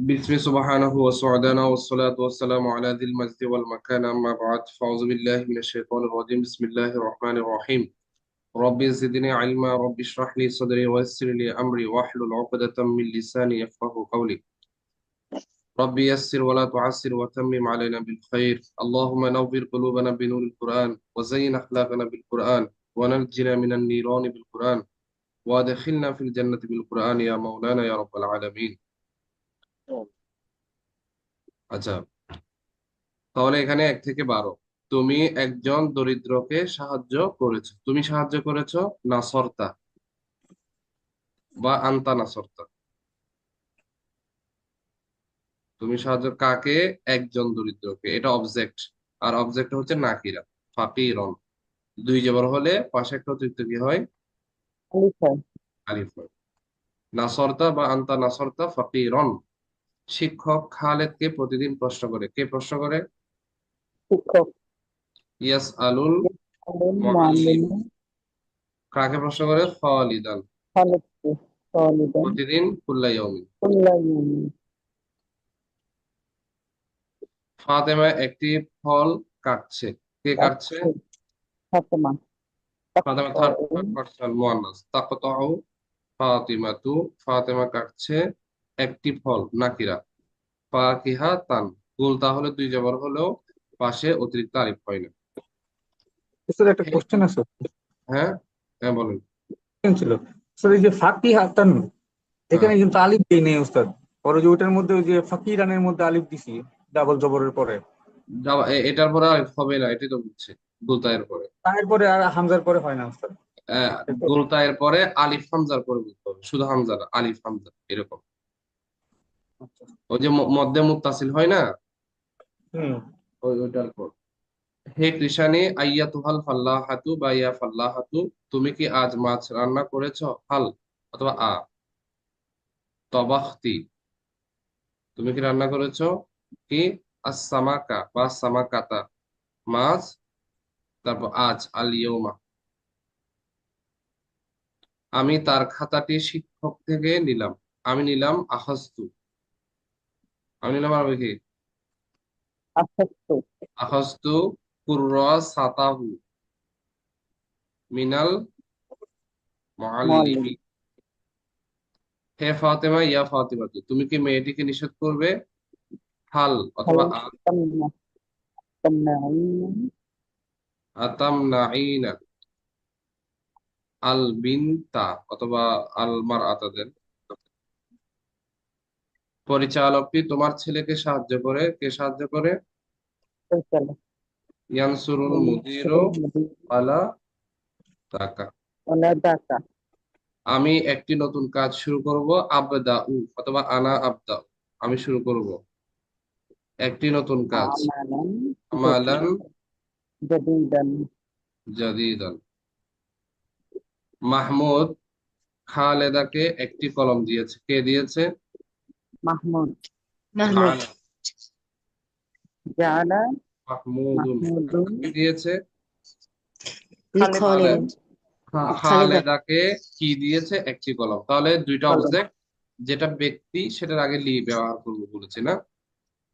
بسم سبحانه وسعدنا والصلاة والسلام على ذي المجد والمكان أما بعد فأعوذ بالله من الشيطان الرجيم بسم الله الرحمن الرحيم ربي زدني علما ربي اشرح لي صدري ويسر لي أمري واحلل عقدة من لساني يفقه قولي ربي يسر ولا تعسر وتمم علينا بالخير اللهم نور قلوبنا بنور القرآن وزين أخلاقنا بالقرآن ونجنا من النيران بالقرآن وادخلنا في الجنة بالقرآن يا مولانا يا رب العالمين আচ্ছা, তাহলে এখানে 1 থেকে 12 তুমি একজন দরিদ্রকে সাহায্য করেছো, তুমি সাহায্য করেছো নাসরতা বা আন্তা নাসরতা। তুমি সাহায্য কাকে? একজন দরিদ্রকে, এটা অবজেক্ট। আর অবজেক্ট হচ্ছে নাকিরা, ফাকিরন। দুই জবর হলে পাশে একটা অতিরিক্ত কি হয়? আলিফা। আলিফ হয়। নাসরতা বা আন্তা নাসরতা ফাকিরন। শিক্ষক খালেদকে প্রতিদিন প্রশ্ন করে। কে প্রশ্ন করে? শিক্ষক। ইয়াস আলুল আলিম মুআল্লিম। মুআল্লিম কাকে প্রশ্ন করে? খালিদান। খালেদকে খালিদান প্রতিদিন কুল্লা ইয়াউমিন। কুল্লা ইয়াউমিন। ফাতেমা একটি ফল কাটছে। কে কাটছে? কাটছে ফাতেমা। ফাতেমা থার্ড পারসন মুয়ান্নাস। তাকতাউ ফাতিমাতু। ফাতেমা কাটছে একটি ফল, নাকিরা। ফাকিহা তান। গুল তাহলে দুই জবর হলেও পাশে অতিরিক্ত আলিফ হয় না। স্যার একটা কোশ্চেন আছে। হ্যাঁ, হ্যাঁ বলেন। কোশ্চেন ছিল স্যার, এই যে ফাকি হাতান, হ্যাঁ, এখানে কিন্তু আলিফ দেই নেই উস্তাদ। পরে যে ওইটার মধ্যে ওই যে ফাকিরানের মধ্যে আলিফ দিছি ডাবল জবরের পরে, এটার পরে আলিফ হবে না, এটাই তো বুঝছে। গুলতায়ের পরে তারপরে আর হামজার পরে হয় না উস্তাদ। তাই তো? গুলতায়ের পরে আলিফ হামজার পরে বলতে হবে, শুধু হামজা না, আলিফ হামজা এরকম। আচ্ছা। ওই যে মধ্যে মুত্তাসিল হয় না, হুম। ওইটার পর। হে কৃষানি আইয়াতুহাল ফাল্লাহাতু বা ইয়া ফাল্লাহাতু, তুমি কি আজ মাছ রান্না করেছো? হাল অথবা তবাখতি, তুমি কি রান্না করেছো? কি আস-সামাকা বা সামাকাতা, মাছ। তারপর আজ আল ইয়ৌমা। আমি তার খাতাটি শিক্ষক থেকে নিলাম। আমি নিলাম আখাস্তু। আমি নিলাম আরবি কি? আসাত্তু। আখাস্তু কুররাসাতাহু মিনাল মুআল্লিম। মুআল্লিমি। হে ফাতেমা ইয়া ফাতিমাতু, তুমি কি মেয়েটিকে নিষেধ করবে? হাল হাল অথবা তামনা তামনাউন। আতামনাঈনা আল বিনতা অথবা আল মারআতাদের। পরিচালকটি তোমার ছেলেকে সাহায্য করে। কে সাহায্য করে? পরিচালক। ইয়ানসুরুল মুদিরু ইয়ানসুরুল মুদির আলা তাকা। ওয়ালা দাতা। আমি একটি নতুন কাজ শুরু করব। আবদাউ অথবা আনা আবদাউ, আমি শুরু করব একটি নতুন কাজ। আমালান আমালান জাদিদ জাদিদান। জাদিদান। মাহমুদ খালেদাকে একটি কলম দিয়েছে। কে দিয়েছে? মাহমুদ। মাহমুদ। খালেদ। জাআলা মাহমুদুন মাহমুদুন কাকে দিয়েছে? খালেদকে খালেদ। লিখলেন। খালেদা। খালেদাকে কি দিয়েছে? একটি কলম। তাহলে দুইটা কলম। অবজেক্ট, যেটা ব্যক্তি সেটার আগে লি ব্যবহার করবো বলেছি না?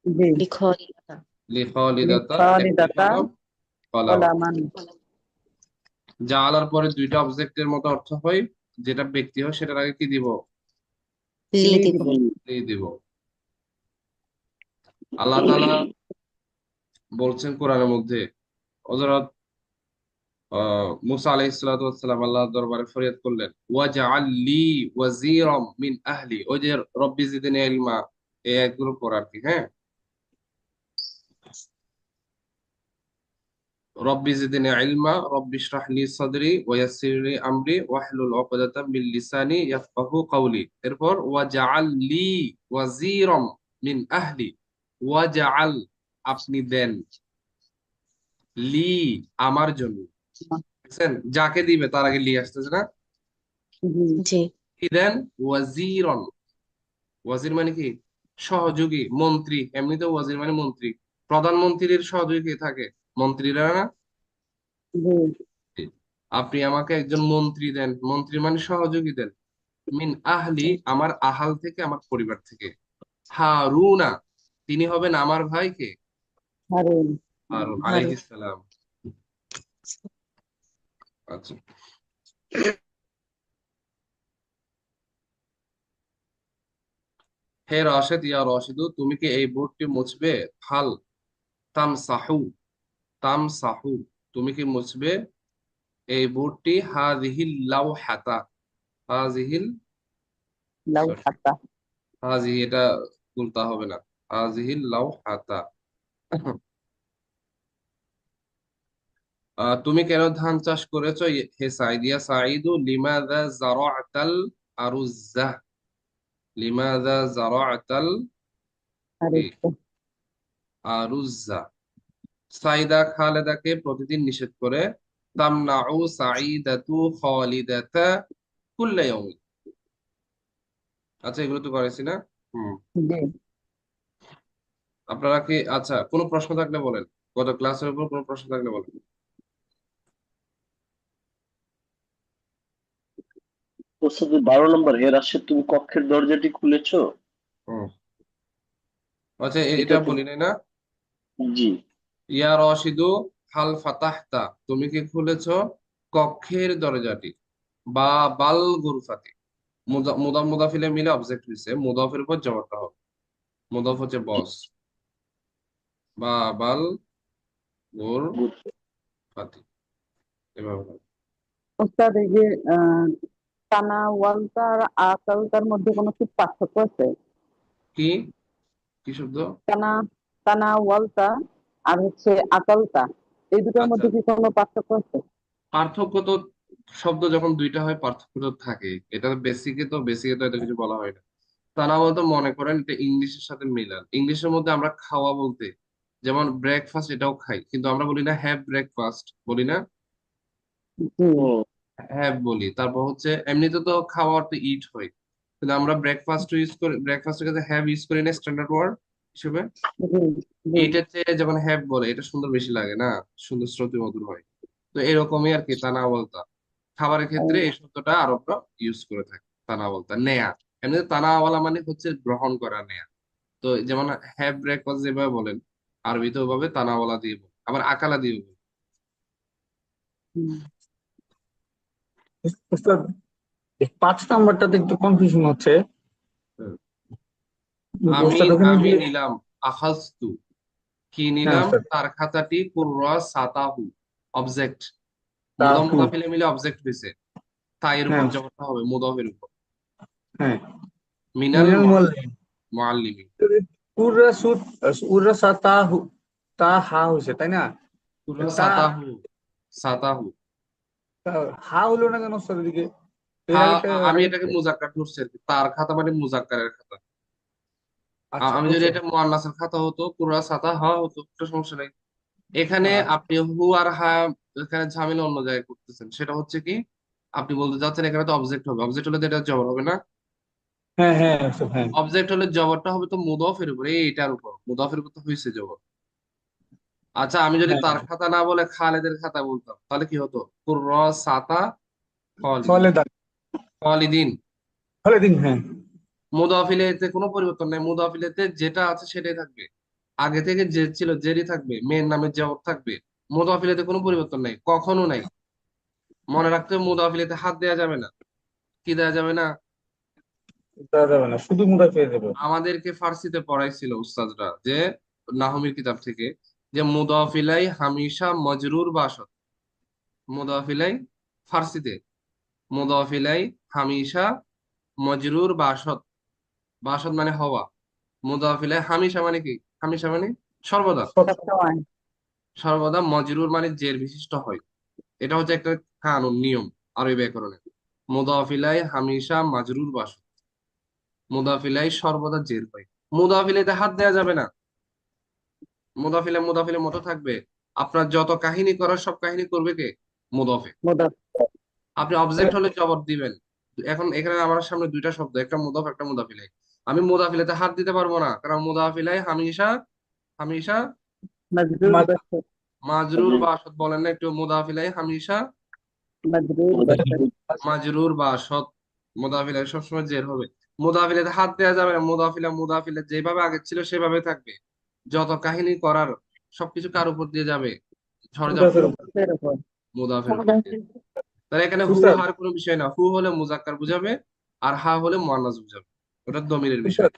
জি। লিখলিদা। লি খালিদাতা একটি লিখালিদাতা কলম, কলামা। কলামান। যা আলার পরে দুইটা অবজেক্টের মতো অর্থ হয়, যেটা ব্যক্তি হয় সেটার আগে কি দিব? লি লি দিব। দিব। লি দিব। আল্লাহ তাআলা বলছেন কোরআনের মধ্যে, হযরত মুসা আলাইহিস সালাতু ওয়াস সালাম আল্লাহর দরবারে ফরিয়াদ করলেন, ওয়াজআল লি ওয়াজিরাম মিন আহলি। ওই যে রব্বি জিদনি ইলমা, এই আয়াতগুলো পড়া আর কি। হ্যাঁ, রব্বি জিদনি ইলমা রব্বি ইশরাহ লি সাদরি ওয়া ইয়াসসির লি আমরি ওয়াহলুল উকদাতাম মিন লিসানি ইয়াফকাহু কওলি। এরপর ওয়াজআল লি ওয়াজিরাম মিন আহলি। ওয়াজআল, আপনি দেন, লি, আমার জন্য। বুঝছেন, যাকে দিবে তার আগে লি আসতেছে না? জি। জি। কি দেন? ওয়াজিরন। ওয়াজির মানে কি? সহযোগী, মন্ত্রী। এমনিতেও ওয়াজির মানে মন্ত্রী। প্রধানমন্ত্রীর সহযোগী কে থাকে? মন্ত্রীরা না? জি। আপনি আমাকে একজন মন্ত্রী দেন। মন্ত্রী মানে সহযোগী দেন। মিন আহলি, আমার আহাল থেকে, আমার পরিবার থেকে। হারুনা, তিনি হবেন আমার ভাই কে? হারুন। হারুন হারুন। আলাইহিস সালাম। আচ্ছা, হে রশেদ, ইয়া রশিদু, তুমি কি এই বোর্ডটি মুছবে? হাল তামসাহু, তামসাহু, তুমি কি মুছবে এই বোর্ডটি? হাযিহিল লাওহাতা, হাযিহিল, লাউ সরি, হাতা। হাযিহি এটা তুলতে হবে না, হাযিহিল লাওহাতা। তুমি কেন ধান চাষ করেছো? হে সাঈদ, ইয়া সাঈদু লিমাযা যারা'তাল আরুযা, লিমাযা যারা'তাল কি হারিস। আরুযা। সাইদা খালেদাকে প্রতিদিন নিষেধ করে। তামনাউ সাঈদাতু খালিদাতা কুল্লা ইয়াউমিন। আচ্ছা, এগুলো তো করেছি না? হুম। জি। আপনারা কি, আচ্ছা, কোনো প্রশ্ন থাকলে বলেন, গত ক্লাসের উপর কোনো প্রশ্ন থাকলে বলেন। ওস্তাদ 12 নম্বর, হে রাশেদ, তুমি কক্ষের দরজাটি খুলেছো? হুম। আচ্ছা, এটা এটা তো বলি নাই না? জি। ইয়া রশিদু হাল ফাতাহতা, তুমি কি খুলেছো কক্ষের দরজাটি? বা বাল গুরফাতি, মুদাফিলে মিলে অবজেক্ট হয়েছে, মুদাফের উপর জবাবটা হবে। মুদাফ হচ্ছে বস, বা বাল গুরফাতি, এভাবে হবে। ওস্তাদ, এই যে আহ, তানাওয়ালতা আর আকালতার মধ্যে কোনো কি পার্থক্য আছে? কি কি শব্দ? তানা তানাওয়ালতা আর হচ্ছে আকালতা, এই দুটোর আচ্ছা, মধ্যে কি কোনো পার্থক্য আছে? পার্থক্য তো, শব্দ যখন দুইটা হয় পার্থক্য তো থাকে। এটা বেসিকে তো এটা কিছু বলা হয় না। তা না বলতে মনে করেন এটা ইংলিশের সাথে মিলান। ইংলিশের মধ্যে আমরা খাওয়া বলতে, যেমন ব্রেকফাস্ট, এটাও খাই, কিন্তু আমরা বলি না হ্যাভ ব্রেকফাস্ট, বলি না, জি। ও হ্যাভ বলি। তারপর হচ্ছে এমনিতে তো খাওয়ার তো ইট হয়, কিন্তু আমরা ব্রেকফাস্ট ইউজ করি, ব্রেকফাস্টের কাছে হ্যাভ ইউজ করি না স্ট্যান্ডার্ড ওয়ার্ড হিসেবে। জি। জি। এইটার চেয়ে যখন হ্যাভ বলে এটা সুন্দর বেশি লাগে না, সুন্দর শ্রুতি মধুর হয়। তো এরকমই আর কি তানা বলতা, খাবারের ক্ষেত্রে এই শব্দটা আরবরা ইউজ করে থাকে, তানা বলতা নেয়া। এমনিতে তানাওয়ালা মানে হচ্ছে গ্রহণ করা, নেয়া। তো যেমন হ্যাভ ব্রেকফাস্ট যেভাবে বলেন, আরবিতে ওভাবে তানাওয়ালা দিয়ে বলেন, আবার আকালা দিয়ে বলেন। হুম। উস্তাদ, এই 5 নাম্বারটাতে একটু কনফিউশন হচ্ছে। হুম। আমি উস্তাদ ওখানে আমি যে, নিলাম, আখাজতু, কি হ্যাঁ নিলাম? উস্তাদ, তার খাতাটি, কুররা সাতাহু, অবজেক্ট, তাহু, মুদাফিলে মিলে অবজেক্ট হয়েছে, তাইয়ের উপর হ্যাঁ জবাবটা হবে মুদাফের উপর, হ্যাঁ, মিনাল মিনাল মুআল্লিম, মুআল্লিমি। উররা সুত, উররা সাতাহু, তা হা হয়েছে তাই না? কুররা তা, সাতাহু, সাতাহু। হা হলো না কেন উস্তাদ এদিকে? এর হ্যাঁ, আগেরটা আমি আগে। এটাকে মুজাক্কার ধরছি আর কি। তার খাতা মানে মুজাক্কারের খাতা। আচ্ছা আমি যদি আচ্ছা। এটা মুআন্নাসের খাতা হতো, কুররা সাতা হা হতো, একটা সমস্যা নাই। এখানে আচ্ছা, আপনি হু আর হা, এখানে ঝামেলা অন্য জায়গায় করতেছেন। সেটা হচ্ছে কি, আপনি বলতে চাচ্ছেন এখানে তো অবজেক্ট হবে, অবজেক্ট হলে তো এটা জবর হবে না। হ্যাঁ হ্যাঁ উস্তাদ, হ্যাঁ। অবজেক্ট হলে জবরটা হবে তো মুদফের উপরে, এইটার উপর, মুদফের উপর তো হয়েছে জবর। আচ্ছা, আমি যদি হ্যাঁ, তার খাতা না বলে খালেদের খাতা বলতাম, তাহলে কি হতো? কুররা সাতা খালিদিন, খালেদা, খালিদিন। খালেদিন, হ্যাঁ। মুদাফিলেতে কোনো পরিবর্তন নাই, মুদাফিলেতে যেটা আছে সেটাই থাকবে। আগে থেকে যে ছিল জেরি থাকবে, মেয়ের নামে জবর থাকবে। মুদাফিলেতে কোনো পরিবর্তন নাই, কখনো নাই। মনে রাখতে হবে, মুদাফিলেতে হাত দেওয়া যাবে না। কি দেওয়া যাবে না? দেওয়া যাবে না, শুধু মুড়া পেয়ে যাবে। আমাদেরকে ফার্সিতে পড়াইছিল উস্তাদরা, যে নাহমির কিতাব থেকে, যে মুদাফিলাই হামিশা মজরুর বাসত। মুদাফিলাই, ফার্সিতে, মুদাফিলাই হামিশা মজরুর বাসত। বাসত মানে হওয়া। মুদাফিলাই হামিশা মানে কি? হামিশা মানে সর্বদা। সবসময়। সর্বদা মজরুর মানে জের বিশিষ্ট হয়। এটা হচ্ছে একটা কানুন, নিয়ম আরবি ব্যাকরণে। মুদাফিলাই হামিশা মাজরুর বাসত, মুদাফিলাই সর্বদা জের হয়। মুদাফিলাইতে হাত দেওয়া যাবে না। মুদাফিলে মুদাফিলের মতো থাকবে। আপনার যত কাহিনী করার সব কাহিনী করবে কে? মুদাফে। মোদক। আপনি অবজেক্ট হলে জবাব দিবেন। এখন এখানে আমার সামনে দুইটা শব্দ, একটা মুদাফ একটা মুদাফিলাই। আমি মুদাফিলাতে হাত দিতে পারবো না, কারণ মুদাফিলাই হামিশা, হামিশা মজরুর মা- বসত। মাজরুর বাসত। বলেন না একটু, মুদাফিলাই হামিশা মজরুর বসত। মাজরুর বাসত। মুদাফিলাই সবসময় জের হবে। মুদাফিলাতে হাত দেওয়া যাবে না, মুদাফিলা যেভাবে আগে ছিল সেভাবে থাকবে। যত কাহিনী করার সবকিছু কার উপর দিয়ে যাবে, ঝড় ঝাপটা মুদাফের উপর। এর উপর। মুদাফের উপর দিয়ে। তাহলে এখানে হু উস্তাদ হার কোনো বিষয় না, হু হলে মুজাক্কার বুঝাবে আর হা হলে মুয়ান্নাস বুঝাবে, ওটা দমিরের বিষয়। উস্তাদ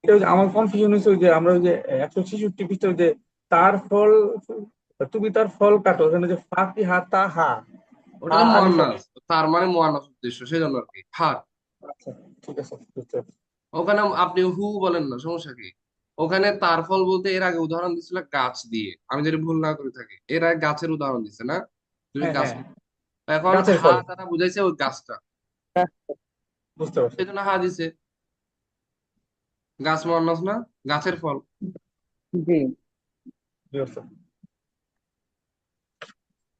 এটা ওই যে আমার কনফিউশন হয়েছে ওই যে আমরা ওই যে 166 পৃষ্ঠা ওই যে তার ফল, তুমি তার ফল কাটো, ওখানে যে ফাতিহা তা হা, ওটা হা তো আলিফ। মুয়ান্নাস, তার মানে মুয়ান্নাস উদ্দেশ্য, সেই জন্য আর কি হার। আচ্ছা, ঠিক আছে বুঝতে পারছি। ওখানে আপনি হু বলেন না, সমস্যা কি? ওখানে তার ফল বলতে এর আগে উদাহরণ দিছিল গাছ দিয়ে, আমি যদি ভুল না করে থাকি এর আগে গাছের উদাহরণ দিছে না, তুমি হ্যাঁ গাছ। হ্যাঁ, এখন গাছের হা ফল, দ্বারা বুঝাইছে ওই গাছটা, বুঝতে পারছি। সেই জন্য হা দিছে। গাছ মুয়ান্নাস না, গাছের ফল। জি। জি উস্তাদ।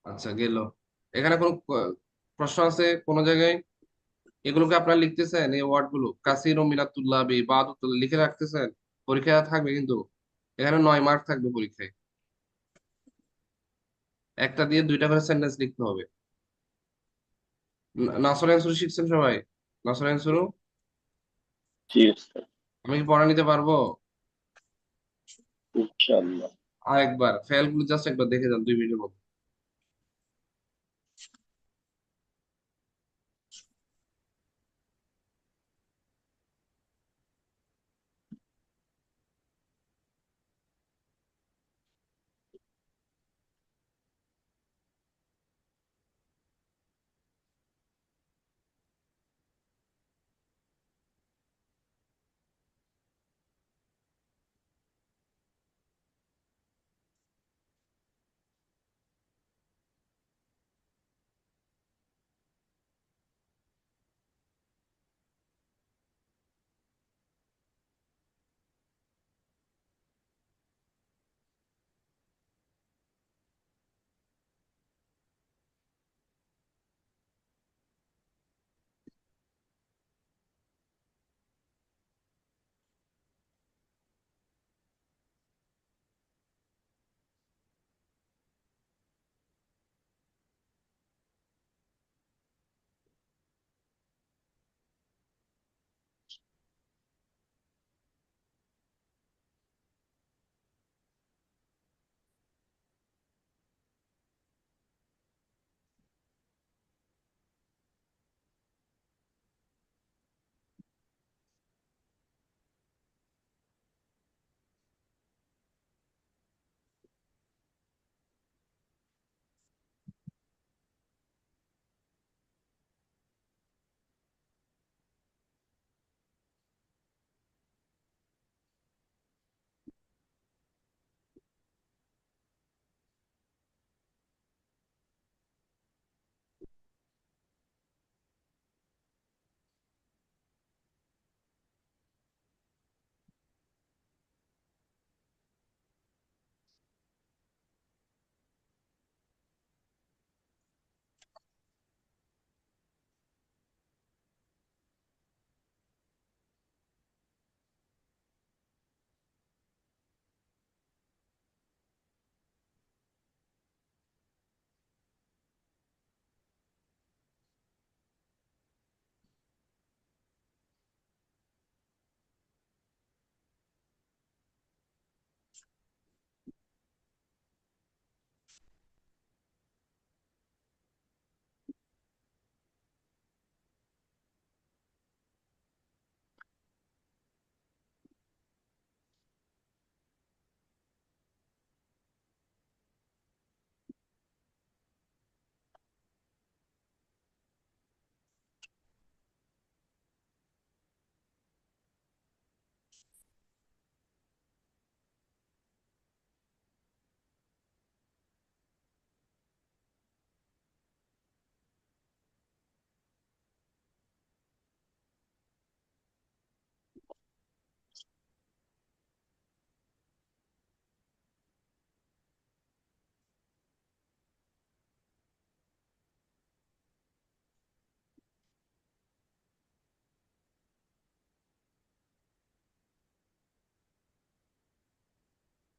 আচ্ছা গেল। এখানে কোনো প্রশ্ন আছে কোন জায়গায়? এগুলোকে আপনারা লিখতেছেন, এই ওয়ার্ড গুলো কাসির ও মিনাতুল্লাহ বাদুতুল্লাহ লিখে রাখতেছেন? পরীক্ষা থাকবে কিন্তু, এখানে 9 মার্ক থাকবে পরীক্ষায়। একটা দিয়ে 2টা করে সেন্টেন্স লিখতে হবে। নাসর অ্যান্সার শিখছেন সবাই? নাসর অ্যান্সার জি উস্তাদ, আমি কি পড়া নিতে পারবো? ইনশাআল্লাহ। আর একবার ফেল গুলো জাস্ট একবার দেখে যান 2 মিনিটের মধ্যে।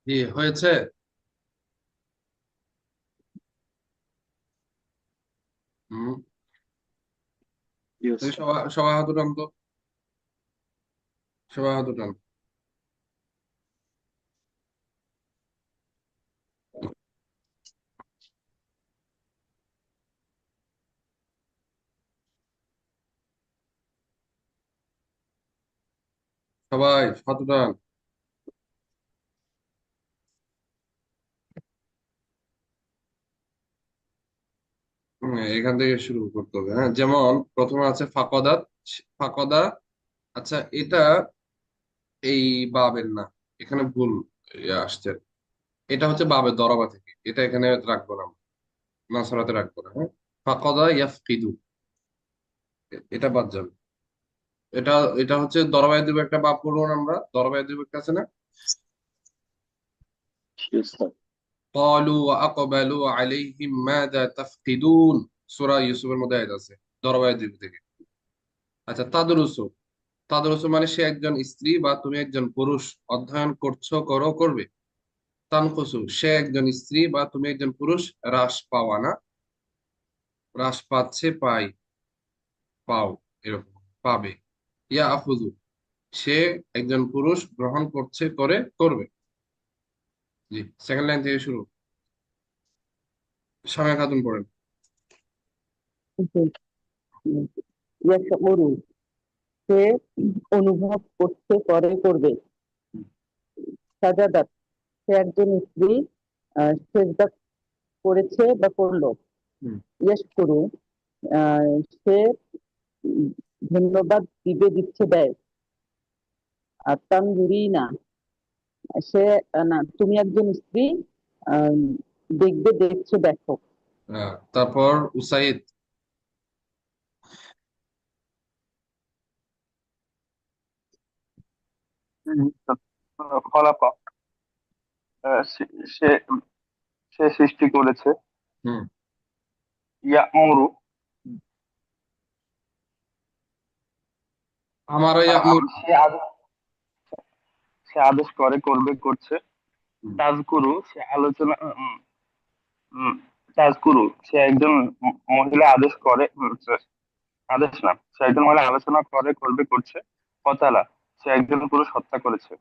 জি হয়েছে। হম। জি তুমি উস্তাদ। সবাই সবাই হাত উঠান তো। সবাই হাত উঠান। সবাই হাত উঠান। এখান থেকে শুরু করতে হবে। হ্যাঁ, যেমন প্রথমে আছে ফাকদাত, ফাকদা। আচ্ছা, এটা এই বাবের না, এখানে ভুল আসছে। এটা হচ্ছে বাবের দরবা থেকে, এটা এখানে রাখবো না, নাসরাতে রাখবো না। হ্যাঁ, ফাকদা ইয়াফকিদু, এটা বাদ যাবে। এটা এটা হচ্ছে দরবায় দিব একটা বাপ পড়বো না আমরা, দরবায় দিব একটা আছে না। জি উস্তাদ। قالوا وأقبلوا عليهم ماذا تفقدون, সূরা ইউসুফের মধ্যে আয়াত আছে, দরবায় দিব থেকে। আচ্ছা, তাদরুসু, তাদরুসু মানে সে একজন স্ত্রী বা তুমি একজন পুরুষ অধ্যয়ন করছো, করো, করবে। তানকুসু সে একজন স্ত্রী বা তুমি একজন পুরুষ হ্রাস পাওয়া না, হ্রাস পাচ্ছে, পাই, পাও, এরকম, পাবে। ইয়া আখুযু সে একজন পুরুষ গ্রহণ করছে, করে, করবে। জি, সেকেন্ড লাইন থেকে শুরু। সামিয়া খাতুন পড়েন। ইয়াশউরু সে অনুভব করছে, করে, করবে। সাজাদাত সে একজন স্ত্রী সেজদা করেছে বা করলো। হুম। ইয়াশকুরু সে ধন্যবাদ দিবে, দিচ্ছে, দেয়। আর তানজুরিনা সে না তুমি একজন স্ত্রী আহ, দেখবে, দেখছো, দেখো। তারপর উসাইদ। খলাক সে সে সে সৃষ্টি করেছে। হুম। ইয়ামুরু আমারও ইয়ামুর। সে আদেশ করে, করবে, করছে। হুম। তাজকুরু সে আলোচনা উম, তাজকুরু সে একজন মহিলা আদেশ করে, আদেশ না, সে একজন মহিলা আলোচনা করে, করবে, করছে। কতালা সে একজন পুরুষ হত্যা করেছে।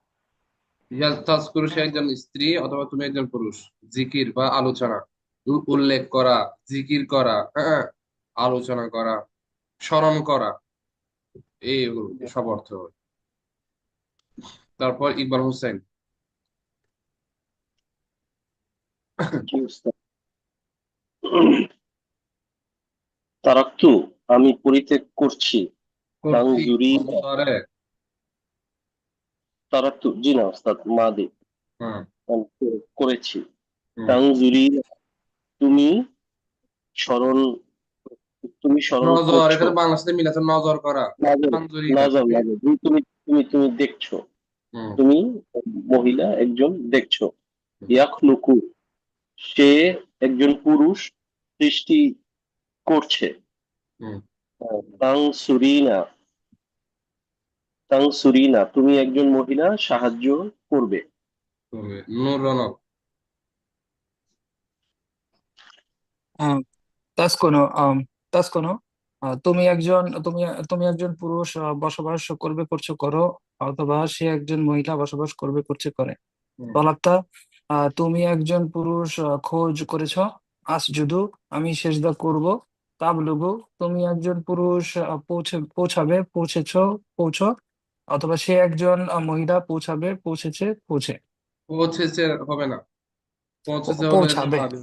তাজকুরু সে একজন স্ত্রী অথবা তুমি একজন পুরুষ, জিকির বা আলোচনা, উল্লেখ করা, জিকির করা, হ্যাঁ, আলোচনা করা, স্মরণ করা, এই সব অর্থ হয়। তারপর ইকবাল হোসেন। জি উস্তাদ। তারাক্তু আমি পরিত্যাগ করছি। করছি তানজুরিনা মুদারে। তারাক্তু জি না উস্তাদ, মাদি হ্যাঁ। আমি করেছি। হুম। তানজুরিনা তুমি স্মরণ, তুমি স্মরণ নজর, করছো। এখানে বাংলার সাথে মিল আছে, নজর করা। নজর, তানজুরি না, নজর, ওকে। নজর, তুমি তুমি তুমি দেখছো, হুম। তুমি মহিলা একজন দেখছো। হুম। ইয়াখলুকু সে একজন পুরুষ সৃষ্টি করছে। হুম। তানসুরিনা তানসুরিনা তুমি একজন মহিলা সাহায্য করবে। করবে। নূর রনক। আহ, তাসকোনো তাসকোনো তুমি একজন পুরুষ বসবাস করবে, করছো, করো, অথবা সে একজন মহিলা বসবাস করবে, করছে, করে। হুম। তলাক্তা তুমি একজন পুরুষ খোঁজ করেছো। আসজুদু আমি সেজদা করব। তাবলুগু তুমি একজন পুরুষ পৌঁছাবে, পৌঁছেছো, পৌঁছো, অথবা সে একজন মহিলা পৌঁছাবে, পৌঁছেছে, পৌঁছে। পৌঁছেছে হবে না, পৌঁছেছে হলে তো পৌঁছাবে, মাদি।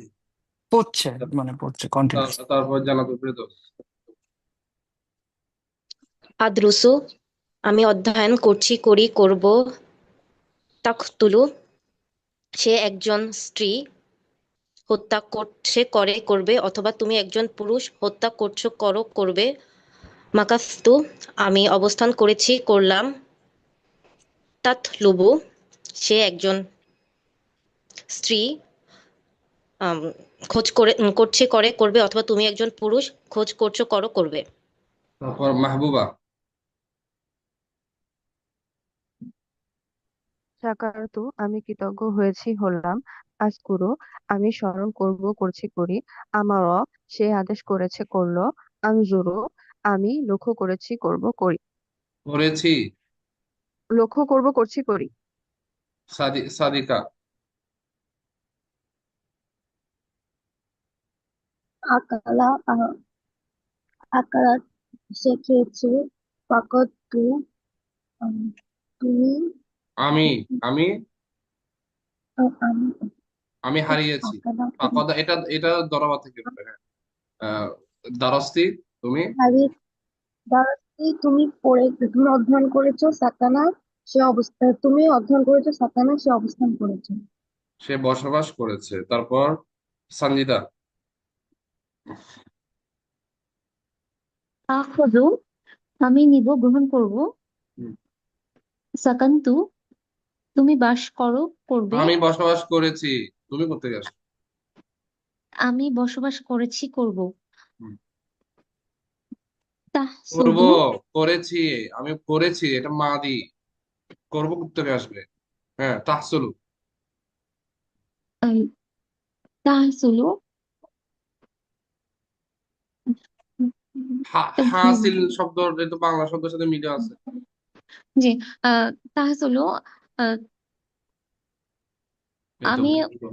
পড়ছে, মানে পড়ছে কন্টিনিউস। তারপর জানাতুল ফেরদৌস। আদ্রুসু আমি অধ্যয়ন করছি, করি, করব। তাকতুলু সে একজন স্ত্রী হত্যা করছে, করে, করবে, অথবা তুমি একজন পুরুষ হত্যা করছো, করো, করবে। মাকাস্তু আমি অবস্থান করেছি, করলাম। তাতলুবু সে একজন স্ত্রী আম, খোঁজ করে করছে, করে, করবে, অথবা তুমি একজন পুরুষ খোঁজ করছো, করো, করবে। তারপর মাহবুবা। সাকারতু আমি কৃতজ্ঞ হয়েছি, হলাম। আজকুরু আমি স্মরণ করব, করছি, করি। আমারও সে আদেশ করেছে, করলো। আনজুরু আমি লক্ষ্য করেছি, করব, করি। করেছি। লক্ষ্য করব করছি করি। সাদিকা। আকালা আকারা সে খেয়েছে। ফাকত তু তুমি আমি আমি আমি আমি হারিয়েছি। আকালা ফাকদা, এটা এটা দরাবা থেকে হবে, হ্যাঁ। আহ, দারাস্তি, তুমি। হারিয়ে দাঁড়াচ্ছি। তুমি অধ্যয়ন করেছো সাকানা সে অবস্থা তুমি অধ্যয়ন করেছো সাকানা সে অবস্থান করেছে। সে বসবাস করেছে। তারপর সঞ্জিদা। আখযু আমি নিব গ্রহণ করব। হুম। সাকান্তু তুমি বাস করো করবে। আমি বসবাস করেছি, তুমি করতে গেছো। আমি বসবাস করেছি করব। হুম। করব, তাহসুদু করেছি, আমি করেছি, এটা মাদি। করব করতে আসবে, হ্যাঁ। তাহসুলু। আম, তাহসুলু হাসিল শব্দ, এটা বাংলা শব্দের সাথে মিলে আছে। জি। তাহসুলু আহ, এই তো আমি বললো।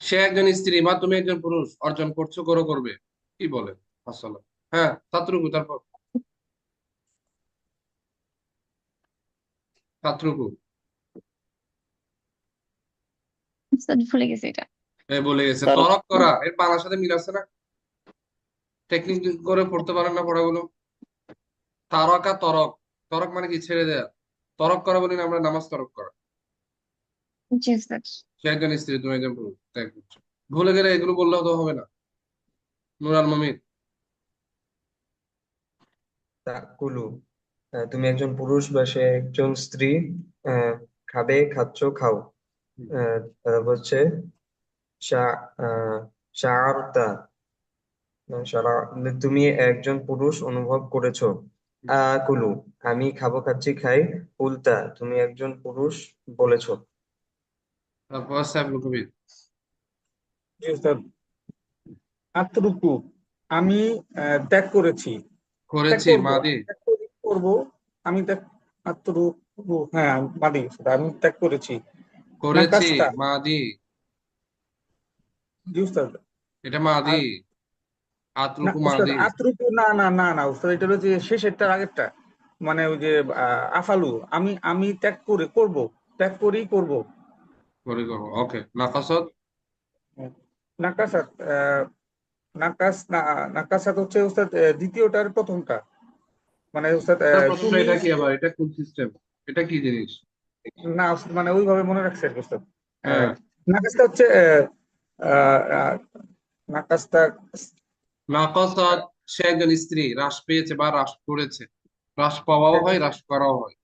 সে একজন স্ত্রী বা তুমি একজন পুরুষ অর্জন করছো, করো, করবে, কি বলে আসলে? হ্যাঁ, ছাত্রকু। তারপর ছাত্রকু। ভুলে গেছি এটা। এ বলে গেছে তার তরক করা, এর বাংলার সাথে মিল আছে না? টেকনিক করে পড়তে পারেন না পড়াগুলো? তারকা তরক, তরক মানে কি? ছেড়ে দেয়া। তরক করা বলি না আমরা, নামাজ তরক করা। জি স্যার। সে একজন স্ত্রী, তুমি একজন পুরুষ, ত্যাগ করছো। ভুলে গেলে এগুলো বললেও তো হবে না। নুর আল মমিন। তাকুলু তুমি একজন পুরুষ বা সে একজন স্ত্রী। আহ, খাবে, খাচ্ছ, খাও। তারপর হচ্ছে শা- আহ, শাআরতা তুমি একজন পুরুষ অনুভব করেছো। আকুলু আমি খাবো, খাচ্ছি, খাই। উল্টা তুমি একজন পুরুষ বলেছো। তারপর সাইফুল কবির। জি স্যার। আত্মরূপু আমি ত্যাগ করেছি। ত্যাগ করেছি, করব, মাদি। ত্যাগ করব। আমি ত্যাগ আত্মরূপু, হ্যাঁ বাদী সেটা আমি ত্যাগ করেছি। করেছি, নাকাস্তা। মাদি। জি উস্তাদ। এটা মাদি। আর না আতরুকু উস্তাদ, মাদি। আত্মরূপু না না না না উস্তাদ, এটা হলো যে শেষেরটার আগেরটা। মানে ওই যে আফালু আমি ত্যাগ করে করব, ত্যাগ করেই করব। করে করবো, ওকে। নাকাসত। নাকাসাত নাকাসাত হচ্ছে উস্তাদ দ্বিতীয়টার প্রথমটা। মানে উস্তাদ এটা প্রথমটা, তুমি এটা কি আবার? এটা কোন সিস্টেম? এটা কি জিনিস? না উস্তাদ, মানে ওইভাবে মনে রাখছে আর কি উস্তাদ। আহ, হ্যাঁ। নাকাসটা হচ্ছে আহ, আহ, নাকাসটা। নাকাসাত, সে একজন স্ত্রী হ্রাস পেয়েছে বা হ্রাস করেছে। হ্রাস পাওয়াও হয়, হ্রাস করাও হয়।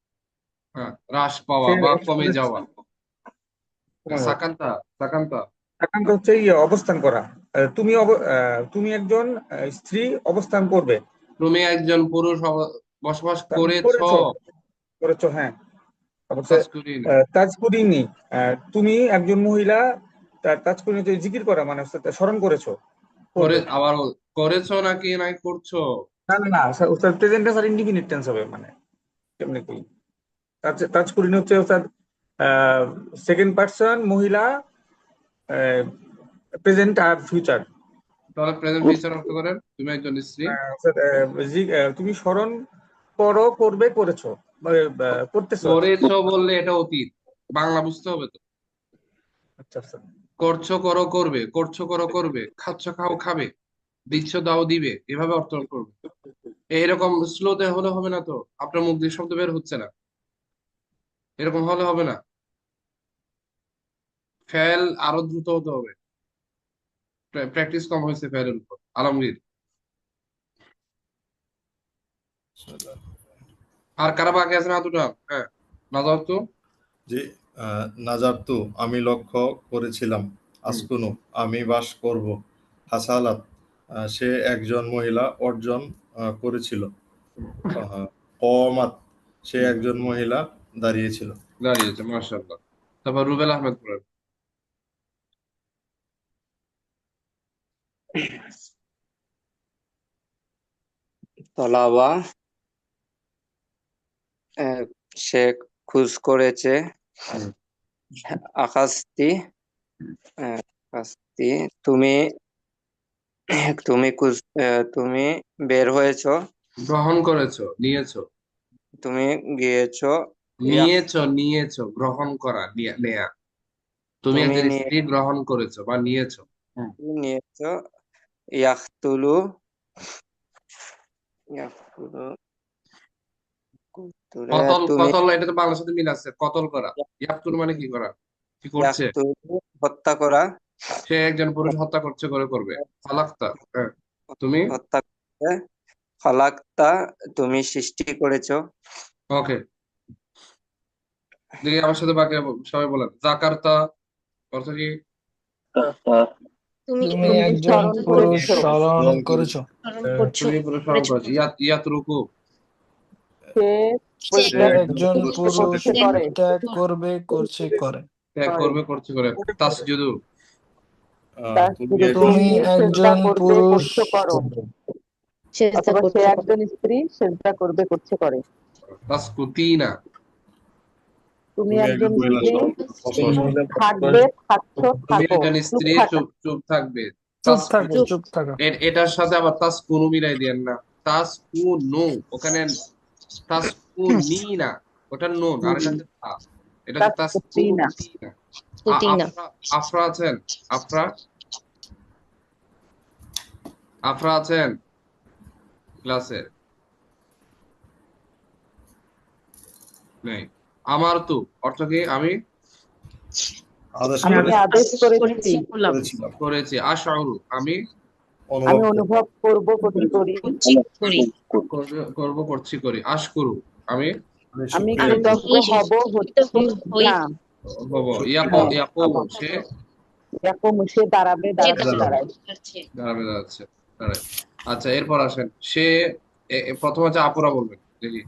হ্যাঁ, হ্রাস পাওয়া সে বা কমে যাওয়া। সময় হোক। সাকান্তা। সাকান্তা। একান্ত হচ্ছে অবস্থান করা। তুমি একজন স্ত্রী অবস্থান করবে। তুমি একজন পুরুষ বসবাস করেছো। করেছো, করেছো, হ্যাঁ। তারপর হচ্ছে তাজকুরিন। তাজকুরিনি তুমি একজন মহিলা। তাজকুরিনি হচ্ছে জিকির করা, মানে হচ্ছে স্মরণ করেছো, করে করবে। আবার করেছো নাকি নাই করছো? না না না ওস্তাদ, প্রেজেন্ট টেন্স আর ইনডিফিনিট টেন্স হবে, মানে কেমনে কি। তাজকুরিনি হচ্ছে ওস্তাদ সেকেন্ড পার্সন মহিলা, প্রেজেন্ট আর ফিউচার। তাহলে প্রেজেন্ট ফিউচার অর্থ করেন তুমি একজন স্ত্রী। তুমি স্মরণ করো, করবে, করেছো, মানে, করতেছো আর কি। করেছো বললে এটা অতীত, বাংলা বুঝতে হবে তো। আচ্ছা আচ্ছা। করছো, করো, করবে, করছো, করো, করবে, খাচ্ছ, খাও, খাবে, দিচ্ছ, দাও, দিবে, এভাবে অর্থ করবে। এইরকম স্লোতে হলে হবে না তো, আপনার মুখ দিয়ে শব্দ বের হচ্ছে না, এরকম হলে হবে না। ফেল আরো দ্রুত হতে হবে। প্র্যাকটিস কম হয়েছে ফেলের উপর। আলমগীর। আর কারা বাকি আছে না দুটা? হ্যাঁ, নাজার তো। জি। নাজারতু আমি লক্ষ্য করেছিলাম। আসকুনু আমি বাস করব। হাসালাত সে একজন মহিলা অর্জন করেছিল। কমাত সে একজন মহিলা দাঁড়িয়েছিল। দাঁড়িয়েছে, মাশাআল্লাহ। তারপর রুবেল আহমেদ পড়েন। তলাওয়া সে খোঁজ করেছে হুম। আকাশটি আকাশটি তুমি তুমি তুমি বের হয়েছো গ্রহণ করেছো, নিয়েছো, তুমি গিয়েছো নিয়েছো গ্রহণ করা, নেয়া। তুমি তুমি একজন স্ত্রী গ্রহণ করেছো বা নিয়েছো। নিয়েছো ইয়াকতুলু ইয়াকতুলু কতল, তুমি এটা তো বাংলার সাথে মিল আছে, কতল করা। ইয়াকতুল মানে কি করা, কি করছে। ইয়াকতুলু হত্যা করা সে একজন পুরুষ হত্যা করছে, করবে। ফালাক্তা, হ্যাঁ। তুমি হত্যা করতে খালাক্তা তুমি সৃষ্টি করেছো ওকে, দেখি আমার সাথে বাকি সবাই বলেন। জাকারতা অর্থ কি? তুমি তুমি তুমি একজন স্মরণ পুরুষ করেছো, স্মরণ করেছো। স্মরণ করছো তুমি পুরুষ স্মরণ করেছো। ইয়াতরুকু, সে সে সে ত্যাগ একজন করছে পুরুষ করে, ত্যাগ করবে করে। ত্যাগ করবে, করছে করে। তাসজুদু, তুমি তুমি সেজদা একজন করবে পুরুষ করছে করো, সেজদা অথবা সে করছো একজন স্ত্রী সেজদা করবে করছে করে। তাসকুতিনা, তুমি তুমি একজন একজন মহিলা স্ত্রী বসবাস থাকবে, থাকছো, তুমি থাকো, একজন চুপ স্ত্রী থাকা। চুপ থাকবে। চুপ থাকো, চুপ থাকো। এটার সাথে আবার তাসকুনু মিলাই দেন না। তাসকুনু, ওখানে তাসকুনিনা, ওটা নুন, আর এটা হচ্ছে তা। এটা হচ্ছে তাসকুতিনা, তাসকুতিনা। কুতিনা আফরা আছেন? আফরা আছেন ক্লাসে? নেই। আমার তো অর্থ কি? আমি আদেশ আমি আদেশ করেছি, করেছি। আশাউরু, আমি আমি অনুভব করব করছি করি, করছি করি। আশকুরু, আমি আমি কৃতজ্ঞ হব হচ্ছি না, হব। ইয়াকুমু, সে সে দাঁড়াবে, দাঁড়ায়। দাঁড়াচ্ছে। আচ্ছা, এরপর আসেন। সে প্রথম হচ্ছে আপুরা বলবেন, দেখি।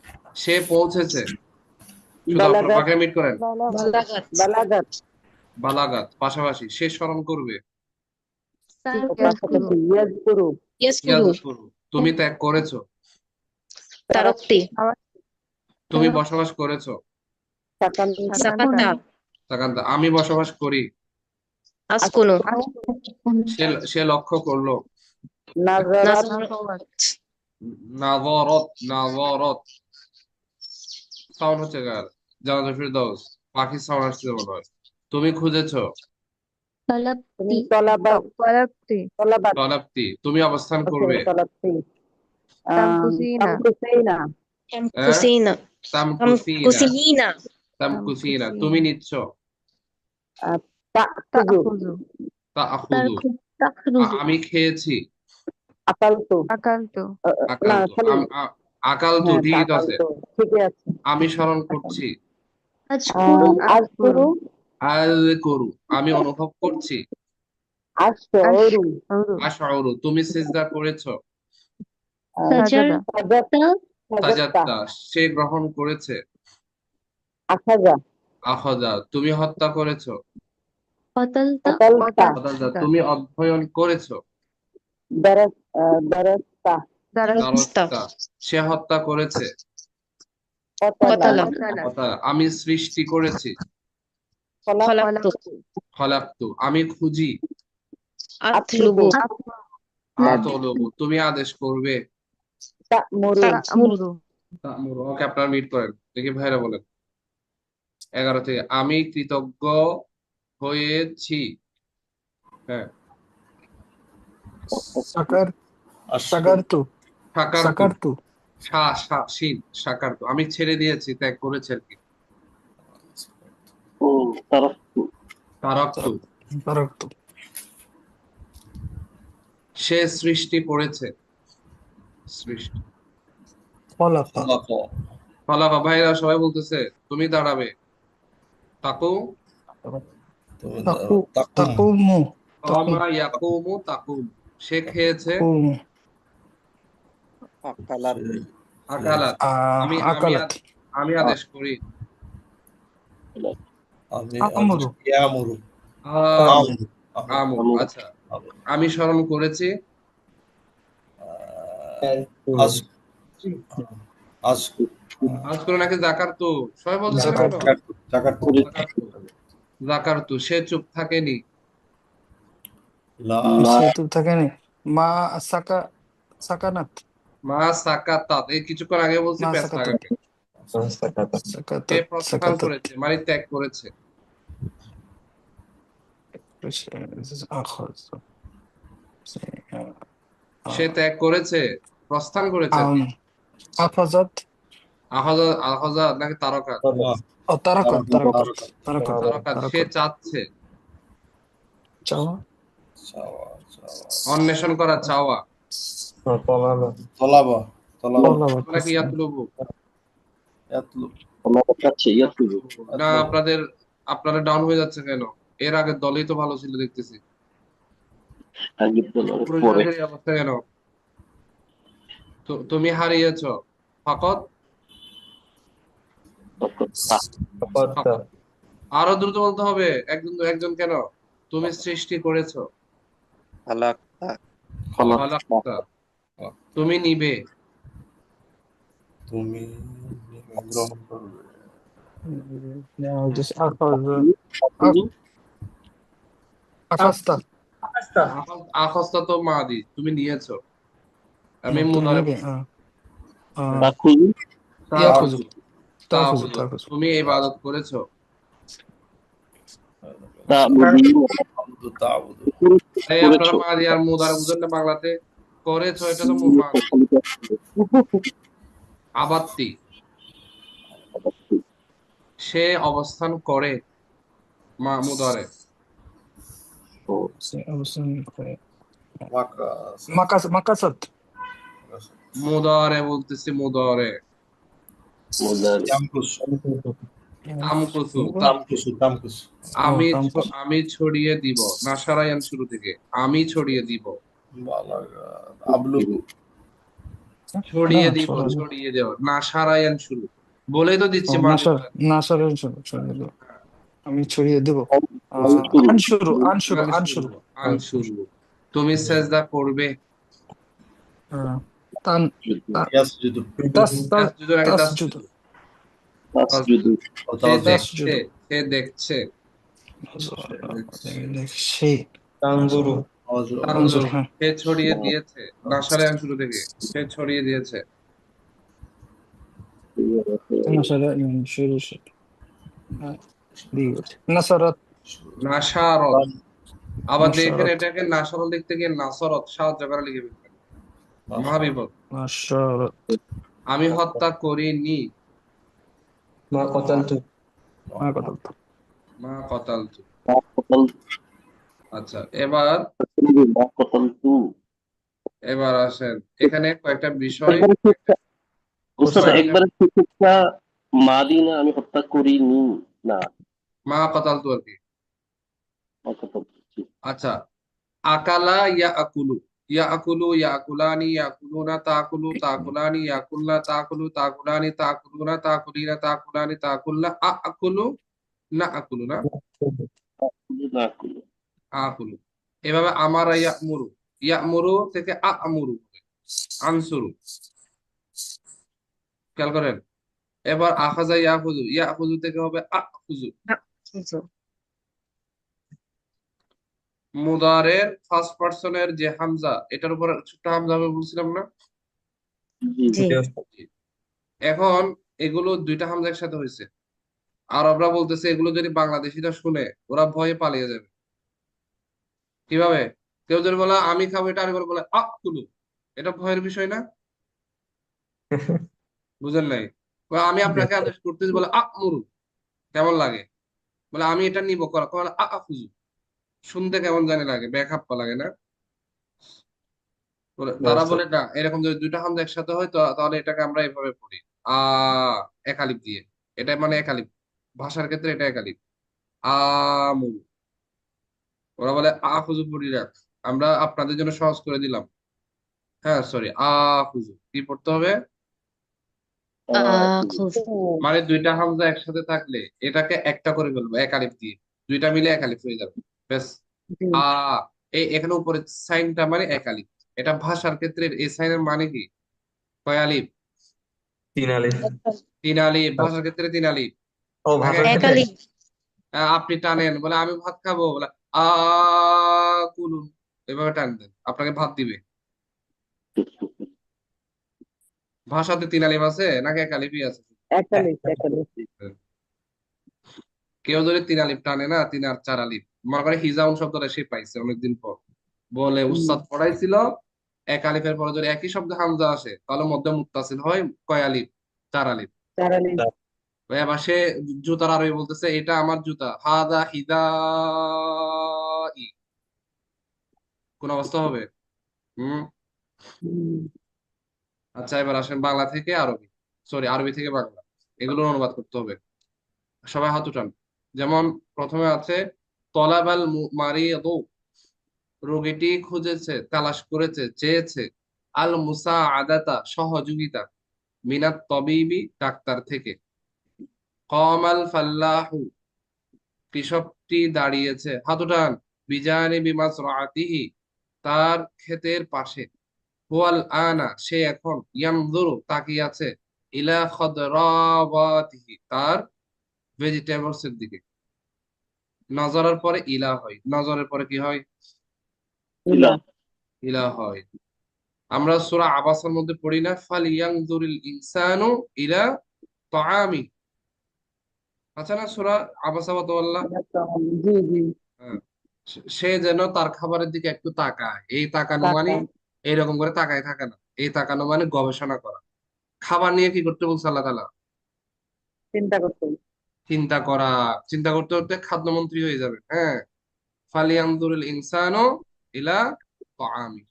সে পৌঁছেছে, শুধু আপনার বাকি মিট করেন। বালাগাত, বালাগাত পাশাপাশি। সে স্মরণ করবে। পাশাপাশি ইয়াজকুরু, ইয়াজকুরু, তুমি ত্যাগ করেছো। তারকতি তুমি বসবাস করেছো। সাকাতা সাকান্তা, আমি বসবাস করি। আসকুনু সে লক্ষ্য করলো। নাজারাত, নাযরাত সাউন্ড হচ্ছে কার? জানাতুল ফিরদাউস, পাখির সাউন্ড আসছে মনে হয়। তুমি খুঁজেছো। তুমি তলাপ্তি, তুমি অবস্থান করবে। তামকুসিনা, তামকুসিনা, তুমি নিচ্ছ। তাখুযু, তাখুযু, আমি খেয়েছি। আকালতু, আকালতু, ঠিকই তো আছে। ঠিকই আছে। আমি স্মরণ করছি। আজকুরু, আযকুরু, আমি অনুভব করছি। আশউরু, তুমি সিজদা করেছো। সাজাদতা, সে গ্রহণ করেছে। আখাযা, তুমি হত্যা করেছো। কাতালতা, তুমি অধ্যয়ন করেছো। দারস্তা, সে হত্যা করেছে। আমি সৃষ্টি করেছি। খলাকতু, আমি খুঁজি। আতলুবু, তুমি আদেশ করবে। তা'মুরু, ওকে, আপনারা মিট করেন, দেখি ভাইরা বলেন। 11 থেকে। আমি কৃতজ্ঞ হয়েছি। হ্যাঁ, সাকারতু, আমি ছেড়ে দিয়েছি, ত্যাগ করেছে আর কি। তারাক্তু, সে সৃষ্টি করেছে। ফালাকা, ভাইরা সবাই বলতেছে তুমি দাঁড়াবে। তাকুমু, সে খেয়েছে। আকালাত, আমি আদেশ করি। আমুরু, আচ্ছা, আমি স্মরণ করেছি। আজকু আজকুরু নাকি জাকারতু? সবাই বলতেছে না কেন? জাকারতু জাকারতু জাকারতু। জাকারতু, সে চুপ থাকেনি। লা সে চুপ থাকেনি। মা সাকা সাকানাত। মা সাকাতাত, এই কিছুক্ষণ আগে বলছি মা প্যাঁচ সাকাতাত লাগাকে। সে সাকাতাত প্রস্থান সাকাতাত। করেছে মানে ত্যাগ করেছে। আখজ সে ত্যাগ করেছে, প্রস্থান করেছে আর কি। আফাজাত। আহজা আহজা নাকি তারকাত? ও তারাকাত তারাকাত তারাকাত তারাকাত তারকাত, সে তারাকাত। চাচ্ছে। চাওয়া চাওয়া চাওয়া অন্বেষণ করা, চাওয়া। তলাবা তলাবা তলাবাত নাকি ইয়াতলুবু? ইয়াতলু আমার কাছে ইয়াতুবু। না, ইয়াতলু আপনারা ডাউন হয়ে যাচ্ছে কেন? এর আগের দলই তো ভালো ছিল দেখতেছি। আগের দলের পরে পুরুষদের এই অবস্থা কেন? তুমি হারিয়েছো। ফাকত ফাকত। আরো দ্রুত বলতে হবে, একজন একজন কেন? তুমি সৃষ্টি করেছো। খালাক্তা খালাক্তা, তুমি নিবে। তুমি গ্রহণ করবে। Now just আকাস্তা। আখস্তা তো মাদি, তুমি নিয়েছো। আমি তুমি মুদারে নিবে। বলছি। তাকুযু ইয়াখুজু তাখুযু, তাখুজু তাখুজু। তুমি ইবাদত করেছো। তা'বুদু তাবুদু তাবুদু এই আপনারা করেছো। মাদি আর মুদারে বুঝেন না বাংলাতে? করেছো, এটা তো মাদি। আবাত্তি, সে অবস্থান করে। মুদারে। মাকাস মাকাসাত। মুদারে বলতেছি, মুদারে। ইয়ামকুস তামকুসু, তামকুসু তামকুসু আমি ছড়িয়ে দিব। নাসারায়ান শুরু থেকে, আমি ছড়িয়ে দিব। বালাগা আবলুগু ছড়িয়ে দিব, ছড়িয়ে দেওয়া। নাসারায়ান শুরু বলেই তো দিচ্ছি মাঝে মাঝে। নাসারের ছড়িয়ে দেব। আমি ছড়িয়ে দেব। আনশুরু আনশুরু আনশুরু আনশুরু, তুমি সেজদা করবে। তান ইয়াসজুদু তাসজুদু নাকি তাসজুদু তাসজুদু সে তাসজুদু। দেখছে, সে দেখছে। সে তানজুরু তানজুরু, সে ছড়িয়ে দিয়েছে। নাসারায়ান শুরু থেকে, সে ছড়িয়ে দিয়েছে। নাসারাত নাসারত, আবার দেখেন নাসারাত এটাকে নাসারত লিখতে গিয়ে নাসরত সাহায্য করে লিখে ফেলবেন, মহাবিপদ। নাসারাত। আমি হত্যা করিনি। মা কতালতু মা কতালতু মা কতালতু। কতাল আচ্ছা, এবার কতালতু। এবার আসেন, এখানে কয়েকটা বিষয়। উস্তাদ একবারে শিক্ষকটা মাদি না, আমি হত্যা করিনি না। মা কতালতু আর কি। কতালতু। আচ্ছা, আকালা ইয়াকুলু, ইয়াকুলু ইয়াকুলানি ইয়াকুলুনা, তাকুলু তাকুলানি, ইয়াকুলনা তাকুলু তাকুলানি, তাকুলুনা তাকুলিনা, তাকুলানি তাকুলনা, আকুলু না আকুলু না আকুলু। এভাবে আমারা ইয়ামুরু, ইয়ামুরু থেকে আমুরু, আনসুরু। খেয়াল করেন। এবার আখাজা ইয়াখুজু, ইয়াখুজু থেকে হবে আখুজু। মুদারের ফার্স্ট পার্সনের যে হামজা, এটার উপর ছোট্ট হামজা হবে বলছিলাম না? এখন এগুলো দুইটা হামজা একসাথে হয়েছে। আরবরা বলতেছে এগুলো যদি বাংলাদেশিরা শুনে ওরা ভয়ে পালিয়ে যাবে। কিভাবে? কেউ যদি বলে আমি খাবো, এটা আরেকবার বলে আকুলু, এটা ভয়ের বিষয় না? বুঝেন নাই? বা আমি আপনাকে আদেশ করতেছি বলে আমুরু, কেমন লাগে? বলে আমি এটা নিব, করা বলে আকুজু, শুনতে কেমন জানি লাগে, বেখাপ্পা লাগে না? তারা বলে না, এরকম যদি দুইটা হামজা একসাথে হয় তো তাহলে এটাকে আমরা এভাবে পড়ি, আ এক আলিফ দিয়ে। এটা মানে এক আলিফ, ভাষার ক্ষেত্রে এটা এক আলিফ। আমুরু, ওরা বলে আখুজু পড়ি রাখ, আমরা আপনাদের জন্য সহজ করে দিলাম। হ্যাঁ সরি, আখুজু কি পড়তে হবে? মানে দুইটা হামজা একসাথে থাকলে এটাকে একটা করে ফেলবো এক আলিফ দিয়ে, দুইটা মিলে এক আলিফ হয়ে যাবে। ব্যাস। আ এখানে উপরে সাইনটা মানে এক আলিফ। এটা ভাষার ক্ষেত্রে এই সাইনের মানে কি? কয় আলিফ? তিন আলিফ। তিন আলিফ, ভাষার ক্ষেত্রে তিন আলিফ। ও নাকি ভাষার এক ক্ষেত্রে আলিফ? আপনি টানেন, বলে আমি ভাত খাবো, বলে আ কুলুন, এভাবে টান দেন, আপনাকে ভাত দিবে। ভাষাতে তিন আলিফ আছে নাকি এক আলিফই আছে? একালিপ একালিপ। কেউ যদি তিন আলিফ টানে না, তিন আর চার আলিফ, মনে করে হিজাউন শব্দটা সে পাইছে অনেকদিন পর, বলে উস্তাদ পড়াইছিল এক আলিফের পরে যদি একই শব্দ হামজা আসে তাহলে মধ্যে মুত্তাসিল হয় কয় আলিফ? চার আলিফ। চারালি। এবার সে জুতার আরবি বলতেছে, এটা আমার জুতা, হাদা হিদা ই, কোন অবস্থা হবে? হুম। আচ্ছা, এবার আসেন বাংলা থেকে আরবি, সরি আরবি থেকে বাংলা, এগুলোর অনুবাদ করতে হবে। সবাই হাত উঠান। যেমন প্রথমে আছে তলাবাল মারিদু, রোগীটি খুঁজেছে, তালাশ করেছে, চেয়েছে, আল মুসাআদাতা, সহযোগিতা, মিনাত তবিবি, ডাক্তার থেকে, কমাল ফাল্লাহু, কৃষকটি দাঁড়িয়েছে, হাত উঠান, বিজানিবি মাসরাতিহি, তার ক্ষেতের পাশে, হুয়াল আনা, সে এখন, ইয়ানজুরু, তাকিয়ে আছে, ইলা খদরাবাতিহি, তার ভেজিটেবলস এর দিকে। নজরের পরে ইলা হয়, নজরের পরে কি হয়? ইলা। ইলা হয়। আমরা সূরা আবাসার মধ্যে পড়ি না, ফালিয়ানজুরিল ইনসানু ইলা তাআমি, আচ্ছা না সূরা আবাসা ওয়া তাওয়াল্লা? জি জি। হ্যাঁ। সে যেন তার খাবারের দিকে একটু তাকায়, এই তাকানো মানে এইরকম করে তাকায় থাকে না, এই তাকানো মানে গবেষণা করা। খাবার নিয়ে কি করতে বলছে আল্লাহ তাআলা? চিন্তা করতে। চিন্তা করা। চিন্তা করতে করতে খাদ্যমন্ত্রী হয়ে যাবে। হ্যাঁ, ফালিয়ানজুরিল ইনসানু ইলা তাআমি।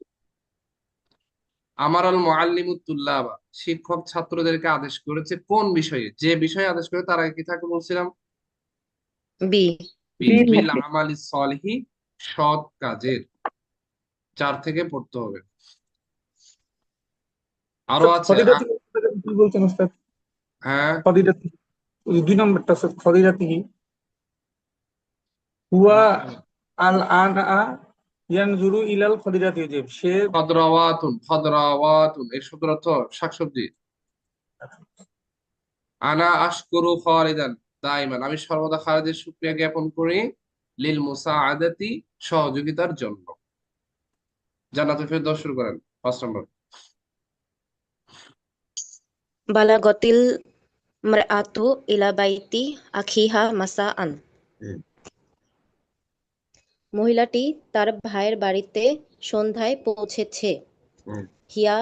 আমারাল মুআল্লিমুত তুল্লাবা, শিক্ষক ছাত্রদেরকে আদেশ করেছে কোন বিষয়ে? যে বিষয়ে আদেশ করে তার আগে কি থাকে বলছিলাম? বি। বিল আমালিস সলিহি, সৎ কাজের। 4 থেকে পড়তে হবে। আরো আছে খদিজাতি কি বলছেন উস্তাদ? হ্যাঁ, খদিজাতি, ওই 2 নম্বরটা উস্তাদ, খদিজাতি কি? হুয়া আল আনা ইয়ানজুরু ইলাল খদিজাতি, যে সে খদরাওয়াতুন, খদরাওয়াতুন এর শব্দের অর্থ শাকসবজি। আনা আশকুরু খালিদান দাইমান, আমি সর্বদা খালিদের শুকরিয়া জ্ঞাপন করি, লিল মুসাআদাতি, সহযোগিতার জন্য। জান্নাতুল ফেরদৌস শুরু করেন 5 নম্বর। বালাগতিল মারআতু ইলা বাইতি আখিহা মাসাআন, মহিলাটি তার ভাইয়ের বাড়িতে সন্ধ্যায় পৌঁছেছে। হিয়া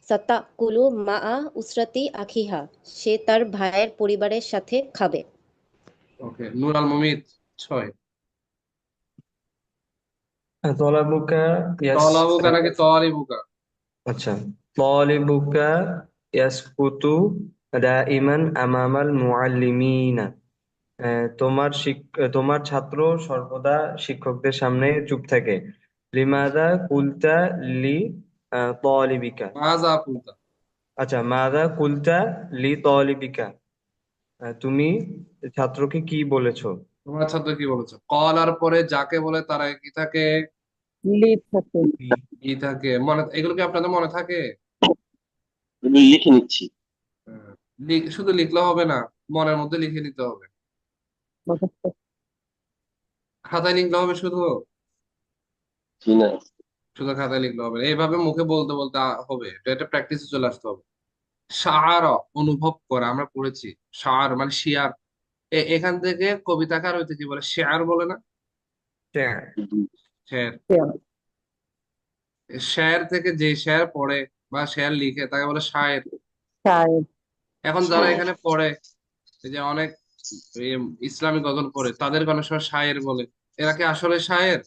সাতাকুলু মাআ উসরাতি আখিহা, সে তার ভাইয়ের পরিবারের সাথে খাবে। ওকে, নূর আল মুমিত 6। তলাবুকা তলাবুকা নাকি তলিবুকা? আচ্ছা, তলিবুকা ইয়াসকুতু দাইমান আমামাল মুআল্লিমিনা, তোমার ছাত্র সর্বদা শিক্ষকদের সামনে চুপ থাকে। লিমাদা কুলতা লি তলিবিকা, মাজা কুলতা, আচ্ছা, মাদা কুলতা লি তলিবিকা, তুমি ছাত্রকে কি বলেছো? তোমার ছাত্র কি বলেছো? কলার পরে যাকে বলে তার আগে কি থাকে? লিপ থাকে। কি থাকে? মনে, এগুলো কি আপনাদের মনে থাকে? লিখে নিচ্ছি। শুধু লিখলে হবে না, মনের মধ্যে লিখে নিতে হবে। খাতায় লিখলে হবে শুধু? না, শুধু খাতায় লিখলে হবে না, এইভাবে মুখে বলতে বলতে হবে, এটা প্র্যাকটিসে চলে আসতে হবে। শাআর, অনুভব করা, আমরা পড়েছি। শাআর মানে শিয়ার। এখান থেকে কবিতাকার হইতে কি বলে? শেয়ার বলে না? শের। শের থেকে যে শের পড়ে বা শের লিখে তাকে বলে শায়ের। এখন যারা এখানে পড়ে, এই যে অনেক ইসলামিক গজল পড়ে, তাদের অনেক সময় শায়ের বলে। এরা কি আসলে শায়ের?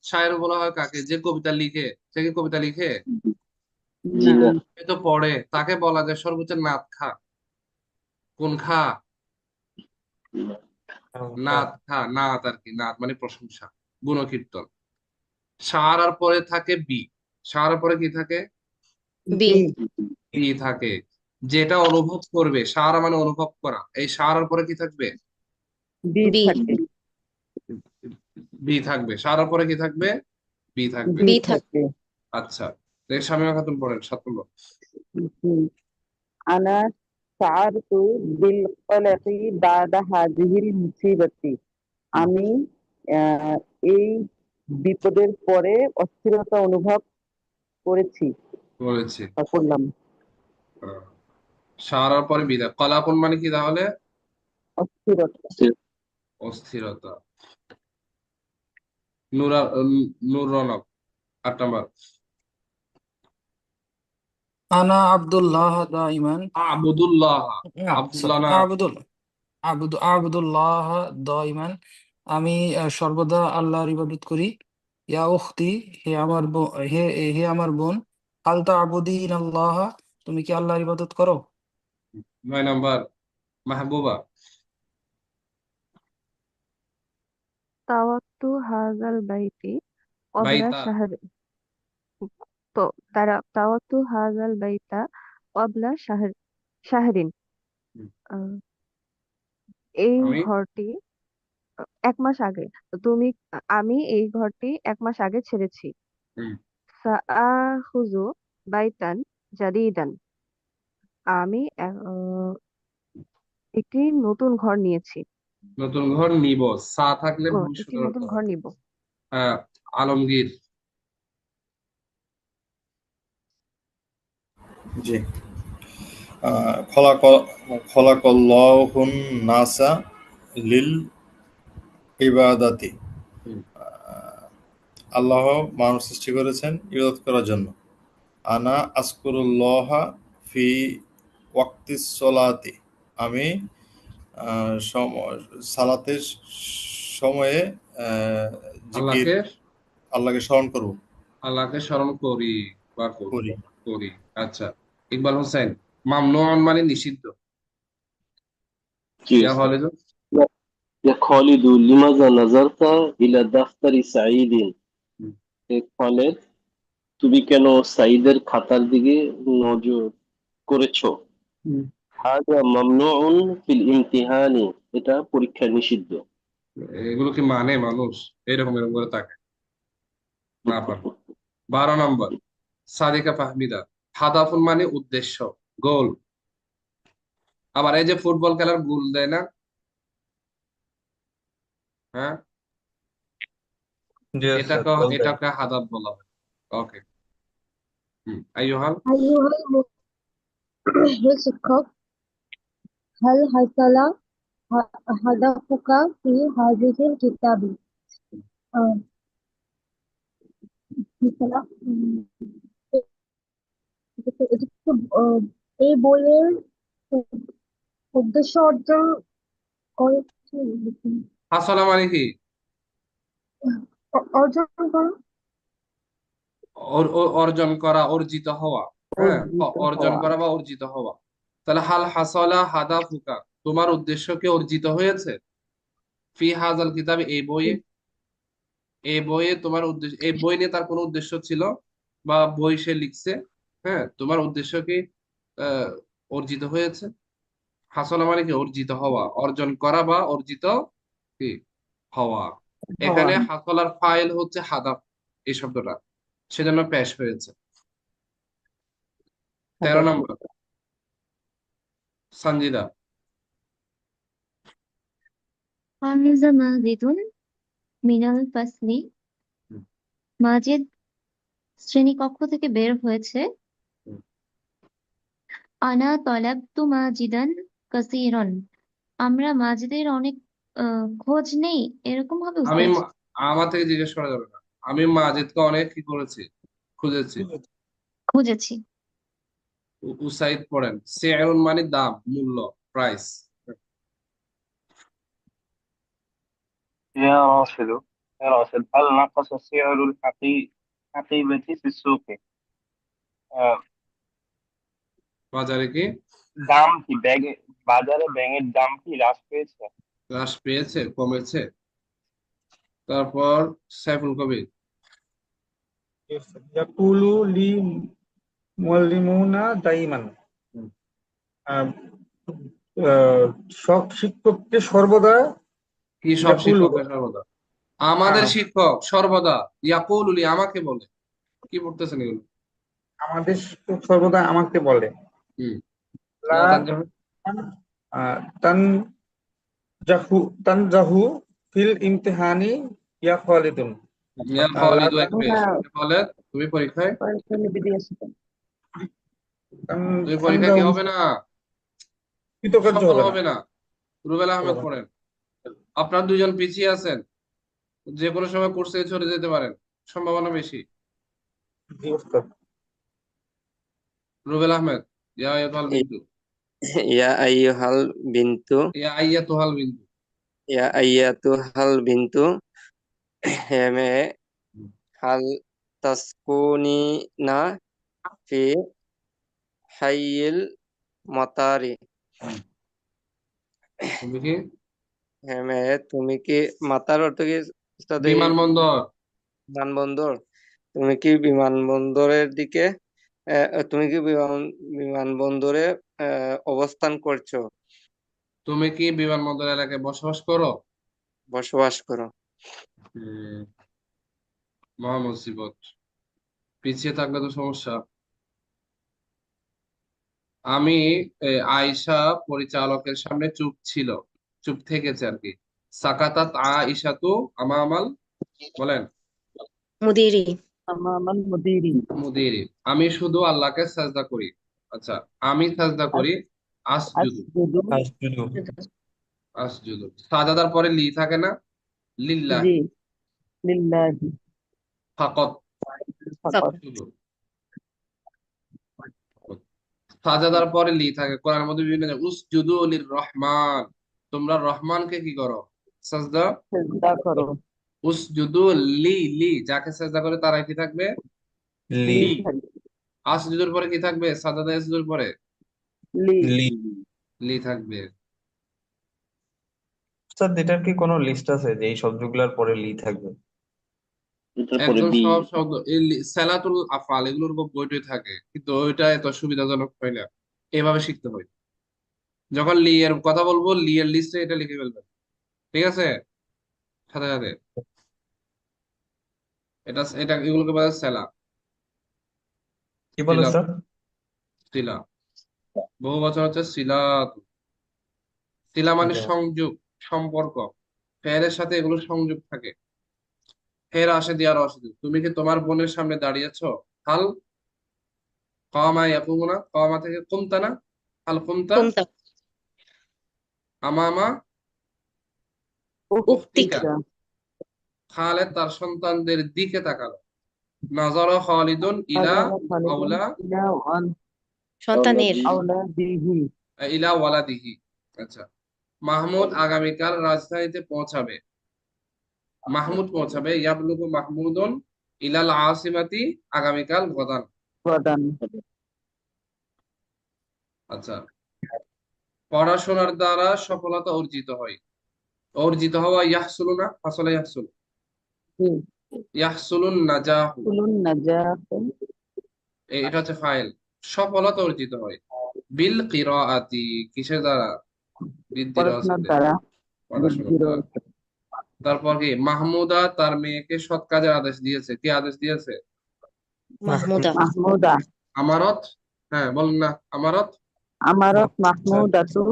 শায়ের বলা হয় কাকে? যে কবিতা লিখে। সে কি কবিতা লিখে? সে তো পড়ে, তাকে বলা যায় সর্বোচ্চ নাত খা। কোন খা? নাত খা, নাত আর কি, নাত মানে প্রশংসা, গুণকীর্তন। শার পরে থাকে বি। শার পরে কি থাকে? বি। বি থাকে, যেটা অনুভব করবে। শার মানে অনুভব করা, এই শার পরে কি থাকবে? বি। বি থাকবে। শার পরে কি থাকবে? বি থাকবে। বি থাকবে। আচ্ছা, শামিমা খাতুন পড়েন 7 নম্বর। أنا شعرت بالقلق بعد هذه المصيبة আমি আহ, এই বিপদের পরে অস্থিরতা অনুভব করেছি বলেছি। বা করলাম। সারার পরে বিদায়, কলাকুন মানে কি তাহলে? অস্থিরতা। অস্থিরতা। নূর রনক 8 নম্বর। আনা আব্দুল্লাহ দাইমান আবুদুল্লাহ, আব্দুল্লাহ না। আবদুল্লাহ দাইমান, আমি সর্বদা আল্লাহর ইবাদত করি। ইয়া উখতি, হে আমার বোন, হে আমার বোন, হাল তা'বুদিন আল্লাহ, তুমি কি আল্লাহর ইবাদত করো? 9 নম্বর মাহবুবা। তাওয়াক্তু হাযাল বাইতি ক্বাবলা বাইতা। শাহর তো তাওয়াক্তু হাযাল বাইতা ক্বাবলা শাহরিন। হুম। আহ, এই আমি ঘরটি 1 মাস আগে। আমি এই ঘরটি 1 মাস আগে ছেড়েছি। হুম, সাআখুযু বাইতান জাদীদান, আমি একটি নতুন ঘর নিয়েছি। নতুন ঘর নিব, সা থাকলে একটি ভবিষ্যতের অর্থ নতুন ঘর হয়। নিব। হ্যাঁ, আলমগীর। জি। খলাক খলাকাল্লাহুন নাসা লিল ইবাদাতি। হুম, আল্লাহ মানুষ সৃষ্টি করেছেন ইবাদত করার জন্য। আনা আজকুরুল্লাহ ফি ওয়াক্তিস সলাতি, আমি সালাতের সময়ে জিকির, আল্লাহকে আল্লাহকে স্মরণ করব, আল্লাহকে স্মরণ করি বা করি। করি। আচ্ছা, ইকবাল হোসেন। মামনুন মানে নিষিদ্ধ। জি ইয়া স্যার। খালিদ। يا خالد لماذا نظرت إلى دفتر سعيد؟ হুম, এ খালেদ, তুমি কেন সাঈদের খাতার দিকে নজর করেছো? হুম। হাযা মামনুউন ফিল ইমতিহানি, এটা পরীক্ষায় নিষিদ্ধ। এগুলো কি মানে মানুষ এরকম এরকম করে তাকে না পারে। 12 নম্বর সাদিকা ফাহমিদা। হাদাফুন মানে উদ্দেশ্য, গোল। আবার এই যে ফুটবল খেলার গোল দেয় না, হ্যাঁ, জি স্যার, এটাকে বলতে এটাকে হাদাফ বলা হয়। ওকে। আইয়ুহাল। আইয়ুহাল হে শিক্ষক, হাল হাসালা হাদাফুকা ফি হাযিহিল কিতাবি। আহ, হাসালা, এটা তো, এই বইয়ের উদ্দেশ্য অর্জন করেছি, হাসলা মানে কি? অর্জন করা, অর্জন করা, অর্জিত হওয়া। হ্যাঁ, অর্জিত অর্জন হওয়া। করা বা অর্জিত হওয়া। তাহলে হাল হাসলা হাদাফুকা, তোমার উদ্দেশ্য কি অর্জিত হয়েছে? ফি হাজাল কিতাবে, এই বইয়ে। এই বইয়ে তোমার উদ্দেশ্য, এই বই নিয়ে তার কোনো উদ্দেশ্য ছিল বা বই সে লিখছে, হ্যাঁ, তোমার উদ্দেশ্য কি আহ, অর্জিত হয়েছে? হাসলা মানে কি? অর্জিত হওয়া, অর্জন করা বা অর্জিত কি হওয়া। হওয়া। এখানে হাসলার ফাইল হচ্ছে হাদাফ, এই শব্দটা, সেজন্য পেশ হয়েছে। 13 নম্বর সঞ্জিদা। খারাজা মাজিদুন মিনাল ফাসলি, হুম, মাজিদ শ্রেণীকক্ষ থেকে বের হয়েছে। হুম। আনা তলাবতু মাজিদান কাসীরান, আমরা মাজিদের অনেক খোঁজ নেই, এরকম হবে আমি উস্তাদ। আমার থেকে জিজ্ঞেস করা যাবে না। আমি মাজিদকে অনেক কি করেছি, খুঁজেছি। খুঁজেছি। উসাইদ পড়েন। সিআরুন মানে দাম, মূল্য, প্রাইস। يا راشد يا راشد هل نقص سعر الحقيبة في السوق؟ আহ, বাজারে কি দাম কি বাজারে ব্যাঙের দাম কি হ্রাস পেয়েছে? হ্রাস পেয়েছে, কমেছে? তারপর সাইফুল কবির। ইয়াকুলু লি মুআল্লিমুনা দাইমান, হুম। আহ, সব শিক্ষককে সর্বদা কি সব ইয়াকুলু, শিক্ষকের সর্বদা? আমাদের শিক্ষক সর্বদা ইয়াকুলুলি, আমাকে বলে। কি পড়তেছেন এগুলো? আমাদের শিক্ষক সর্বদা আমাকে বলে। হুম। লা তানজাহু তান তানজাহু ফিল ইমতিহানি ইয়া খালিদুন। ইয়া লা খালিদু এক তান- পেশ খালেদ তুমি পরীক্ষায় পরীক্ষা নিবে দিয়েছে। তুমি পরীক্ষায় কি তানজাহু হবে না, কৃতকার্য সফল হবে না। হবে না। রুবেল আহমেদ পড়েন। আপনার দুজন পিছিয়ে আছেন, যে কোনো সময় কোর্স থেকে ছড়ে যেতে পারেন, সম্ভাবনা বেশি। জি উস্তাদ। রুবেল আহমেদ, ইয়া আইয়াতুহাল বিনতু, ইয়া আইয়ুহাল বিনতু ইয়া আইয়াতুহাল বিনতু, ইয়া আইয়াতুহাল বিনতু হে মেয়ে হাল তাসকুনিনা ফি হাইয়িল মাতারি। তুমি কি হে মেয়ে তুমি কি মাতার অর্থ কি উস্তাদ? এই বিমানবন্দর, বিমানবন্দর, তুমি কি বিমানবন্দরের দিকে তুমি কি বিমানবন্দরে অবস্থান করছো, তুমি কি বিমানবন্দর এলাকায় বসবাস করো? বসবাস করো। মহা মুসিবত, পিছিয়ে থাকলে তো সমস্যা। আমি আয়েশা পরিচালকের সামনে চুপ ছিল, চুপ থেকেছে আর কি। সাকাতাত আয়েশাতু আমামাল, বলেন মুদিরি। আমাল মুদিরি। মুদিরি। আমি শুধু আল্লাহকে সাজদা করি। আচ্ছা, আমি সাজদা করি। আসজুদু, আসজুদু। আসজুদু। আসজুদু সাজাদার পরে লি থাকে না, লিল্লাহ জি, লিল্লাহি ফাকত, ফাকাত। শুধু সাজাদার পরে লি থাকে। কোরআনের মধ্যে বিভিন্ন জায়গায় উসজুদু লির রহমান, তোমরা রহমানকে কি করো, সাজদা। সিজদা করো। উসজুদু লি, লি যাকে সাজদা করে তারাই কি থাকবে, লি লি লি। থাকবে। আসজুদুর পরে কি থাকবে, সাজাদা আসজুদুর পরে লি। লি। লি থাকবে। উস্তাদ এটার কি কোনো লিস্ট আছে যে এই শব্দগুলোর পরে লি থাকবে? এটার পরে একজন বি। সব শব্দ সালাতুল আফআল এগুলোর বইটই থাকে, কিন্তু ওইটা এত সুবিধাজনক হয় না, এভাবে শিখতে হয়। যখন লি এর কথা বলবো, লি এর লিস্টে এটা লিখে ফেলবেন, ঠিক আছে, সাথে সাথে। এটা এটা এগুলোকে বলে সেলা, কি বল সিলা, উস্তাদ? সিলা। বহু বছর হচ্ছে সিলাত। সিলা মানে জি। সংযোগ, সম্পর্ক। ফেরের সাথে এগুলো সংযোগ থাকে। ফের আসে দিয়ার অসুযোগ। তুমি কি তোমার বোনের সামনে দাঁড়িয়েছো? হাল কামা ইয়াকুমুনা, কামা থেকে কুমতা না, হাল কুমতা কুমতা। আমামা উখতিকা। উক্তিকা। খালেদ তার সন্তানদের দিকে তাকালো। নাজারা খালিদুন ইলা নাজারা খালিদুন আওলা, ইলা সন্তানের। আওলাদিহি। ইলা ওয়ালাদিহি। আচ্ছা, মাহমুদ আগামীকাল রাজধানীতে পৌঁছাবে। মাহমুদ পৌঁছাবে। ইয়াবলুগু মাহমুদুন ইলাল আসিমাতি, আগামীকাল গদান। প্রদান। আচ্ছা, পড়াশোনার দ্বারা সফলতা অর্জিত হয়। অর্জিত হওয়া ইয়াহসুলু না, হাসলে ইয়াহসুল, জি, ইয়াহসুলুন নাজাহু, কুলুন নাজাহ। এটা হচ্ছে ফাইল। সফলতা অর্জিত হয় বিল কিরাআতি, কিসের দ্বারা, পড়াশোনার বিদ্দিরাসাতে, দ্বারা, পড়াশোনার বুদ্ধির। দ্বারা। তারপর কি, মাহমুদা তার মেয়েকে সৎ কাজের আদেশ দিয়েছে। কি আদেশ দিয়েছে? মাহমুদা। মাহমুদা। আমারত, হ্যাঁ বলেন না, আমারত। আমারত মাহমুদাতু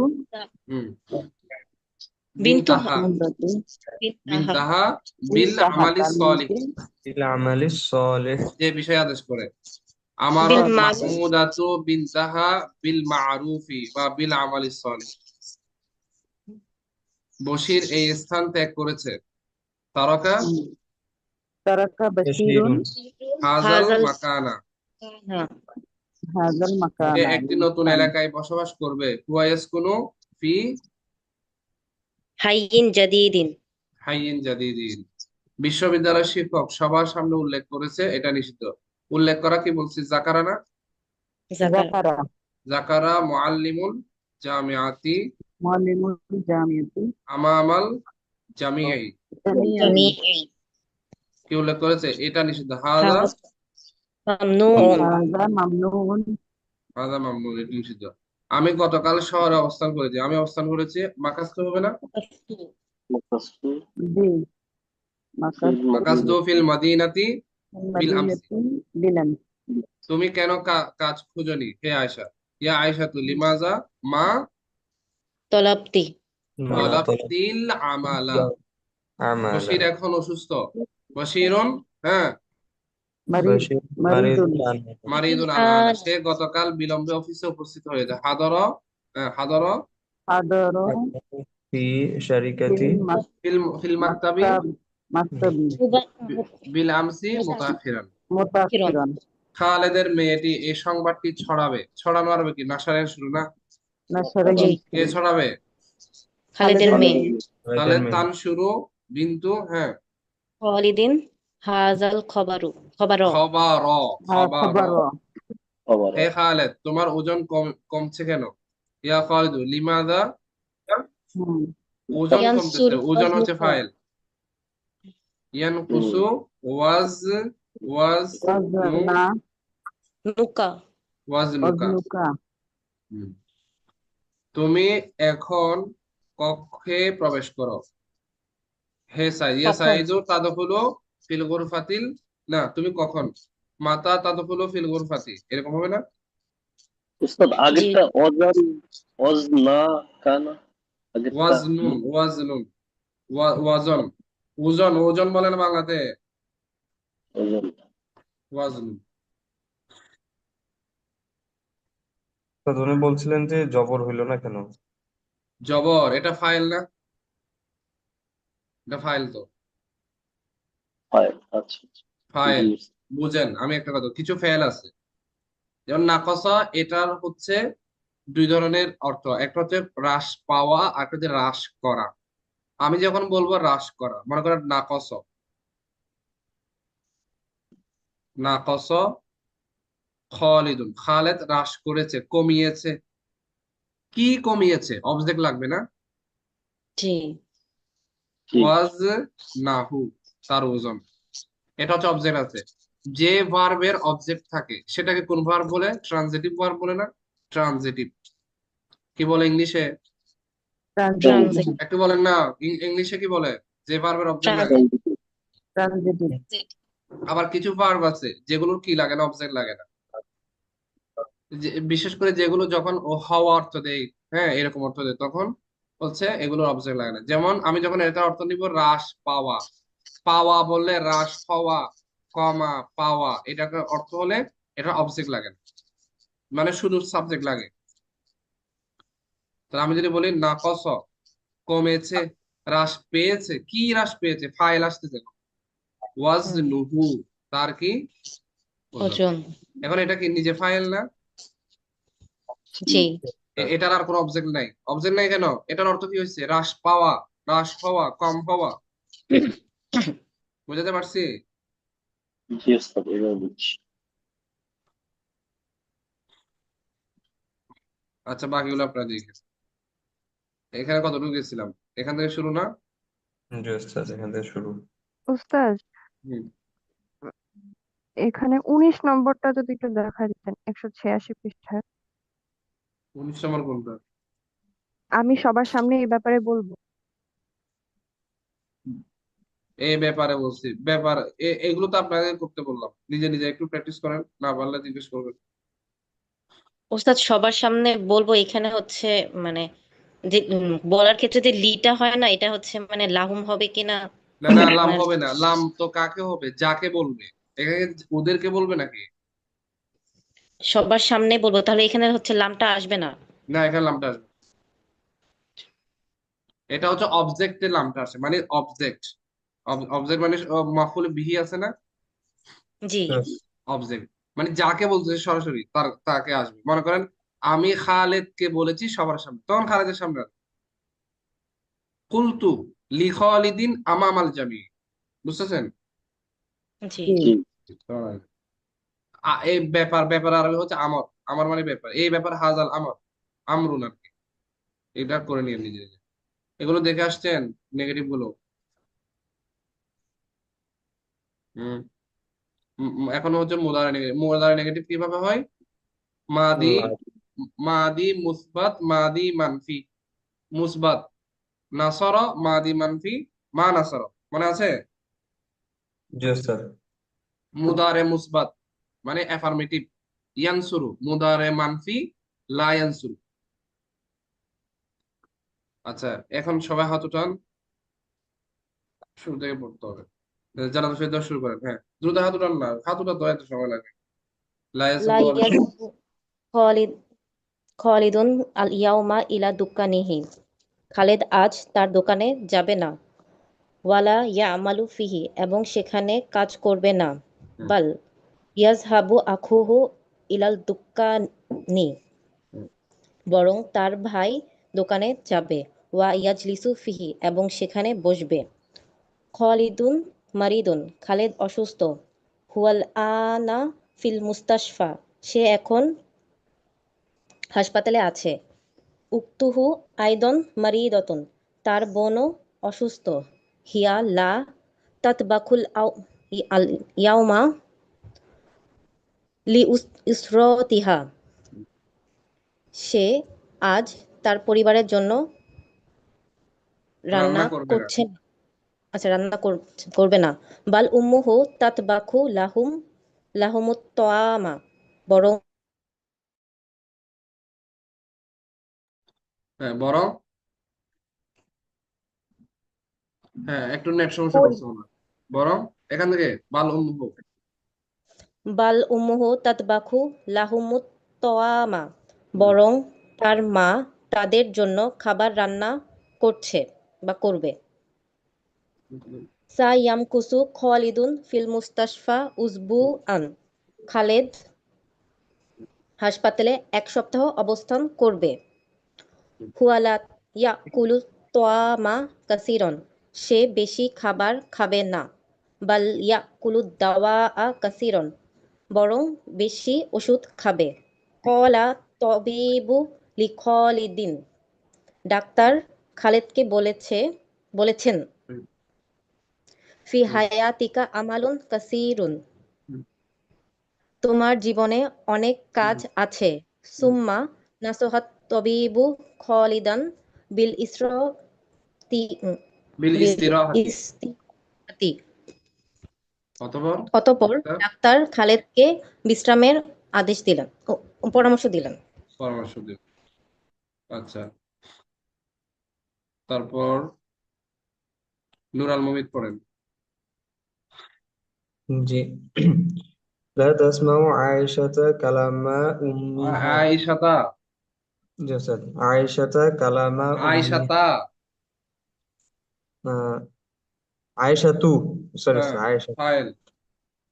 হুম, বিনতুহা। বিনতাহা, মাহমুদাতু বিনতাহা বিল বিনতাহা, আমালি তার সলিহ, মেয়েকে ইল আমালি সলিহ। যে বিষয়ে আদেশ করে। বিল আমারত মারুফ। মাহমুদাতু বিনতাহা বিল মারুফি বা বিল আমালি সলিহ। বশির এই স্থান ত্যাগ করেছে। তারকা তারাকা বাশিরুন হাজাল হাজাল। মাকানা, হ্যাঁ। হাযাল সে মাকানা। একটি নতুন এলাকায় বসবাস করবে। হুয়া ইয়াসকুনু ফি হাইয়িন জাদিদিন। হাইয়িন জাদিদিন। বিশ্ববিদ্যালয়ের শিক্ষক সবার সামনে উল্লেখ করেছে, এটা নিষিদ্ধ। উল্লেখ করা কি বলছি, জাকারা না, জাকারা। যাকারা। জাকারা মুআল্লিমুল জামিআতি মুআল্লিমুল জামিয়াতি আমামাল জামিআই, জামিঈ। কি উল্লেখ করেছে, এটা নিষিদ্ধ। হাযা, হাযা মামনুউন। হাযা মামনুউন। হাযা মামনু, এটা নিষিদ্ধ। আমি গতকাল শহরে অবস্থান করেছি। আমি অবস্থান করেছি, মাকাস্তু হবে না, জি, মাকাস্তু ফিল মাদিনাতি বিল আমসি। মাদিনাতি বিলাম। তুমি কেন কাজ খুঁজনি হে আয়েশা? ইয়া আয়েশাতু লিমাজা মা তলাপ্তি মা তলাবতিল আমালা। আমালা বশির এখন অসুস্থ। বশিরুন, হ্যাঁ, মারিদ বাশির মারিদুন মারিদুন আলানা, সে গতকাল বিলম্বে অফিসে উপস্থিত হয়েছে। হাদর হাদর ফি শারিকাতি ফিল মাকতাবি মাকতাবি বিল আমসি মুতাখিরান। মুতাখিরান। খালেদের মেয়েটি এই সংবাদটি ছড়ানো আরবে কি নাশারের শুরু না? জি, কে ছড়াবে? খালেদের মেয়ে তাহলে মেয়ে তান শুরু বিন্তু, হ্যাঁ, খালিদিন হাজাল খবর খবর খবর খবর হে খালেদ, তোমার ওজন কমছে কেন? ইয়া খালিদু লিমাদা, ওজন ইয়ানসুর কমতেছে, ওজন হচ্ছে ফাইল। ইয়ানকুসু ওয়াজনা নুকা ওয়াজনুকা। ওয়াজনুকা। তুমি এখন কক্ষে প্রবেশ করো। হে সাইদ, ইয়া কখন? সাইদু তাদখুলু ফিল গুরফাতিল, না, তুমি কখন, মাতা তাদখুলু ফিল গুরফাতি, এরকম হবে না? উস্তাদ জি, আগেরটা অজান অজনা কানা আগেরটা ওয়াজনুন ওয়াজন, ওজন বলে না বাংলাতে, অজান ওয়াজনুন। তো উনি বলছিলেন যে জবর হইল না কেন? জবর, এটা ফাইল না? এটা ফাইল তো, হয়। আচ্ছা আচ্ছা। ফাইল। জি বুঝেন, আমি একটা কথা, কিছু ফেল আছে যেমন নাকসা, এটার হচ্ছে দুই ধরনের অর্থ, একটা হচ্ছে হ্রাস পাওয়া আর একটা হচ্ছে হ্রাস করা। আমি যখন বলবো হ্রাস করা, মনে করেন নাকস খালিদুন, খালেদ হ্রাস করেছে, কমিয়েছে। কি কমিয়েছে? অবজেক্ট লাগবে না? জি, জি ওয়াজ নাহু, তার ওজন, এটা হচ্ছে অবজেক্ট আছে। যে ভার্বের অবজেক্ট থাকে সেটাকে কোন ভার্ব বলে? ট্রানজিটিভ ভার্ব বলে না? ট্রানজিটিভ কি বলে ইংলিশে? ট্রানজিট একটু বলেন না, ইংলিশে কি বলে যে ভার্বের অবজেক্ট লাগে? ট্রানজিটিভ। আবার কিছু ভার্ব আছে যেগুলোর কি লাগে না, অবজেক্ট লাগে না। বিশেষ করে যেগুলো যখন ও হওয়া অর্থ দেয়, হ্যাঁ, এরকম অর্থ দেয়, তখন হচ্ছে এগুলোর অবজেক্ট লাগে না। যেমন আমি যখন এটা অর্থ নিব হ্রাস পাওয়া, পাওয়া বললে হ্রাস হওয়া, কমা পাওয়া, এটাকে অর্থ হলে এটা অবজেক্ট লাগে না, মানে শুধু সাবজেক্ট লাগে। তো আমি যদি বলি নাকস, কমেছে, হ্রাস পেয়েছে, কি হ্রাস পেয়েছে? ফাইল আসতেছে, ওয়াজ নুহু, তার কি ওজন। ওজন এখন এটা কি নিজে ফাইল না? জি, এটার আর কোনো অবজেক্ট নাই। অবজেক্ট নাই কেন? এটার অর্থ কি হয়েছে? হ্রাস পাওয়া, হ্রাস হওয়া, কম হওয়া। বুঝাতে পারছি? জি উস্তাদ এবার বুঝছি। আচ্ছা, বাকিগুলো আপনারা দেখেন। এখানে কতটুকু গেছিলাম? এখান থেকে শুরু না? জি উস্তাদ, এখান থেকে শুরু। উস্তাদ, হুম। এখানে 19 নম্বরটা যদি একটু দেখা দিতেন, 186 পৃষ্ঠায়। 19 নম্বর কোনটা? আমি সবার সামনে এই ব্যাপারে বলবো। এই ব্যাপারে বলছি, এগুলো তো আপনাকে করতে বললাম, নিজে নিজে একটু প্র্যাকটিস করেন, না পারলে জিজ্ঞেস করবেন। ওস্তাদ সবার সামনে বলবো, এখানে হচ্ছে মানে যে বলার ক্ষেত্রে যে লিটা হয় না, এটা হচ্ছে মানে লাহুম হবে কিনা। না না, লাম মানে হবে না। লাম তো কাকে হবে? যাকে বলবে। এখানে ওদেরকে বলবে নাকি? সবার সামনে বলবো, তাহলে এখানে হচ্ছে লামটা আসবে না। না, এখানে লামটা আসবে। এটা হচ্ছে অবজেক্টের লামটা আসে, মানে অবজেক্ট। অবজেক্ট মানে মাফুল বিহি আছে না? জি, অবজেক্ট মানে যাকে বলছে সরাসরি তাকে আসবে। মনে করেন আমি খালেদকে বলেছি সবার সামনে, তখন খালেদের সামনে আসবে। কুলতু লি খালিদিন আমামাল জামি, বুঝতেছেন? জি, জি এই ব্যাপার আরবি হচ্ছে আমর। আমার মানে ব্যাপার, এই ব্যাপার হাজাল আমর, আমরুন আর কি। এটা করে নিয়ে নিজে নিজে। এগুলো দেখে আসছেন নেগেটিভ গুলো? হম। এখন হচ্ছে মুদারে নেগেটিভ কিভাবে হয়? মাদি, মাদি মুসবাত, মাদি মানফি। মুসবাত নাসর, মাদি মানফি মা নাসর, মনে আছে? জি উস্তাদ। মুদারে মুসবাত মানে অ্যাফার্মেটিভ, ইয়ানসুরু। মুদারে মানফি লা ইয়ানসুল। আচ্ছা, এখন সবাই হাত উঠান, শুরু থেকে পড়তে হবে। জানাতে সহিত শুরু করেন। হ্যাঁ, দ্রুত হাত উঠান না, হাত উঠাতে এত সময় লাগে। লা লা ইয়ানসুল বলে শুরু। ইয়াজহাবু খালিদ খালিদুন আল ইয়াউমা ইলা দুকানিহি। খালেদ আজ তার দোকানে যাবে না। ওয়ালা ইয়ামালু ফিহি, এবং সেখানে কাজ করবে না। হুম, বাল ইয়াজহাবু আখুহু ইলাল দুকানি, হুম, বরং তার ভাই দোকানে যাবে। ওয়া ইয়াজলিসু ফিহি, এবং সেখানে বসবে। খালিদুন মারিদুন, খালেদ অসুস্থ। হুয়াল আনা ফিল মুস্তাশফা, সে এখন হাসপাতালে আছে। উক্তুহু আইদন মারিদতুন, তার বোনও অসুস্থ। হিয়া লা তাতবাকুল ইয়াউমা লি ইসরতিহা, সে আজ তার পরিবারের জন্য রান্না রান্না করবে না। করছে না। আচ্ছা, রান্না করবে না। বাল উম্মুহু তাতবাখু লাহুমুত তোয়ামা, বরং হ্যাঁ, বরং, হ্যাঁ, একটু নেট সমস্যা করছে মনে হয়। বরং এখান থেকে বাল উম্মুহু। বাল উম্মুহু তাতবাখু লাহুমুত তোয়ামা, বরং তার মা তাদের জন্য খাবার রান্না করছে বা করবে। সা ইয়ামকুসু খালিদুন ফিল মুস্তাশফা উসবু আন, খালেদ হাসপাতালে 1 সপ্তাহ অবস্থান করবে। হুয়ালা ইয়াকুলু তোয়ামা কাসিরন, সে বেশি খাবার খাবে না। বাল ইয়াকুলু দাওয়া কাসিরন, বরং বেশি ওষুধ খাবে। কলা তবিবু লিখালিদিন, ডাক্তার খালেদকে বলেছেন, ফি হায়াতিকা আমালুন কাসিরুন, তোমার জীবনে অনেক কাজ আছে। সুম্মা নাসহাত তবিবু খালিদান বিল ইসরাতি বিল বিল ইস্তিরাহাতি। ইস্তিরাতি, অতঃপর অতঃপর ডাক্তার ডাক্তার খালেদকে বিশ্রামের আদেশ দিলেন, পরামর্শ দিলেন। পরামর্শ দিল। আচ্ছা, তারপর নূর আল মুমিত পড়েন। জি। لا تسمع عائشة كلام أمها আয়েশাতা, جسد عائشة كلام أمها আয়েশাতা। عائشة سوري হ্যাঁ, عائشة ফাইল।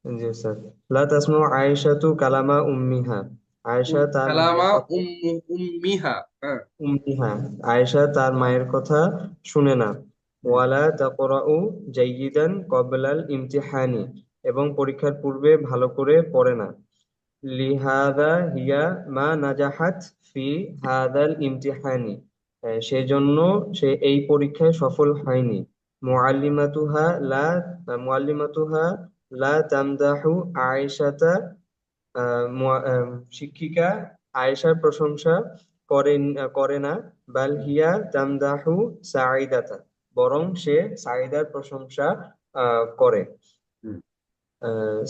جسد لا تسمع عائشة كلام أمها عائشة তার মায়ের কালামা কথা উম্মিহা। হ্যাঁ, উম্মিহা আয়েশা তার মায়ের কথা শুনে না। ওয়ালা তাকরাউ জাইয়িদান ক্বাবলাল ইমতিহানি, এবং পরীক্ষার পূর্বে ভালো করে পড়ে না। লিহাদা হিয়া মা নাজাহাত ফি হাদাল ইমতিহানি, সেজন্য সে এই পরীক্ষায় সফল হয়নি। মুআল্লিমাতুহা লা মুআল্লিমাতুহা লা তামদাহু আয়েশাতা, শিক্ষিকা আয়েশার প্রশংসা করে না। বাল হিয়া তামদাহু সাঈদাতা, বরং সে সাঈদার প্রশংসা করে। হুম।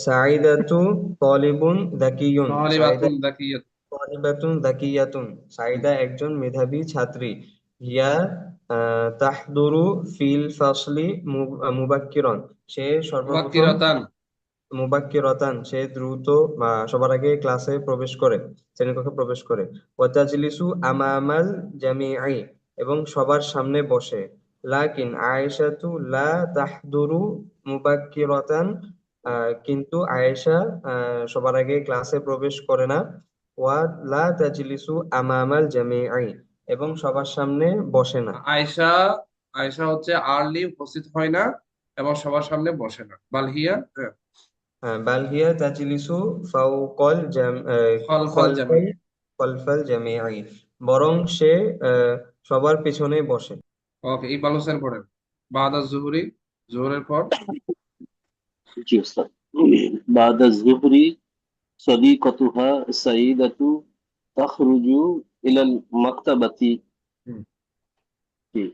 সাঈদাতু তালিবুন যাকিয়ুন, সাঈদা তালিবাতুন যাকিয়াত। তালিবাতুন যাকিয়াতুন, সাঈদা একজন মেধাবী ছাত্রী। হিয়া তাহদুরু ফিল ফাসলি মুবাক্কিরান, সে সর্বপ্রথম মুবাক্কিরাতান। মুবাক্কিরাতান, সে দ্রুত সবার আগে ক্লাসে প্রবেশ করে, শ্রেণীকক্ষে প্রবেশ করে। ওয়া তাজলিসু আমামাল জামিঈ, এবং সবার সামনে বসে। লাকিন আয়েশাতু লা তাহদুরু মুবাক্কিরাতান, কিন্তু আয়েশা সবার আগে ক্লাসে প্রবেশ করে না। ওয়া লা তাজলিসু আমামাল জামিঈ, এবং সবার সামনে বসে না। আয়েশা, আয়েশা হচ্ছে আর্লি উপস্থিত হয় না এবং সবার সামনে বসে না। বালহিয়া, হ্যাঁ, বাল হিয়া তাজলিসু ফাওকাল খলফাল জামি। খলফাল জামিঈ, বরং সে সবার পেছনে বসে। ওকে, ইকবাল হোসেন পড়েন। বাদা জুহরি, জোহরের পর। জি ওস্তাদ। বাদা যুহরি সাদিকাতুহা সাঈদাতু তাখরুজু ইলাল মাকতাবাতি। হুম। জি।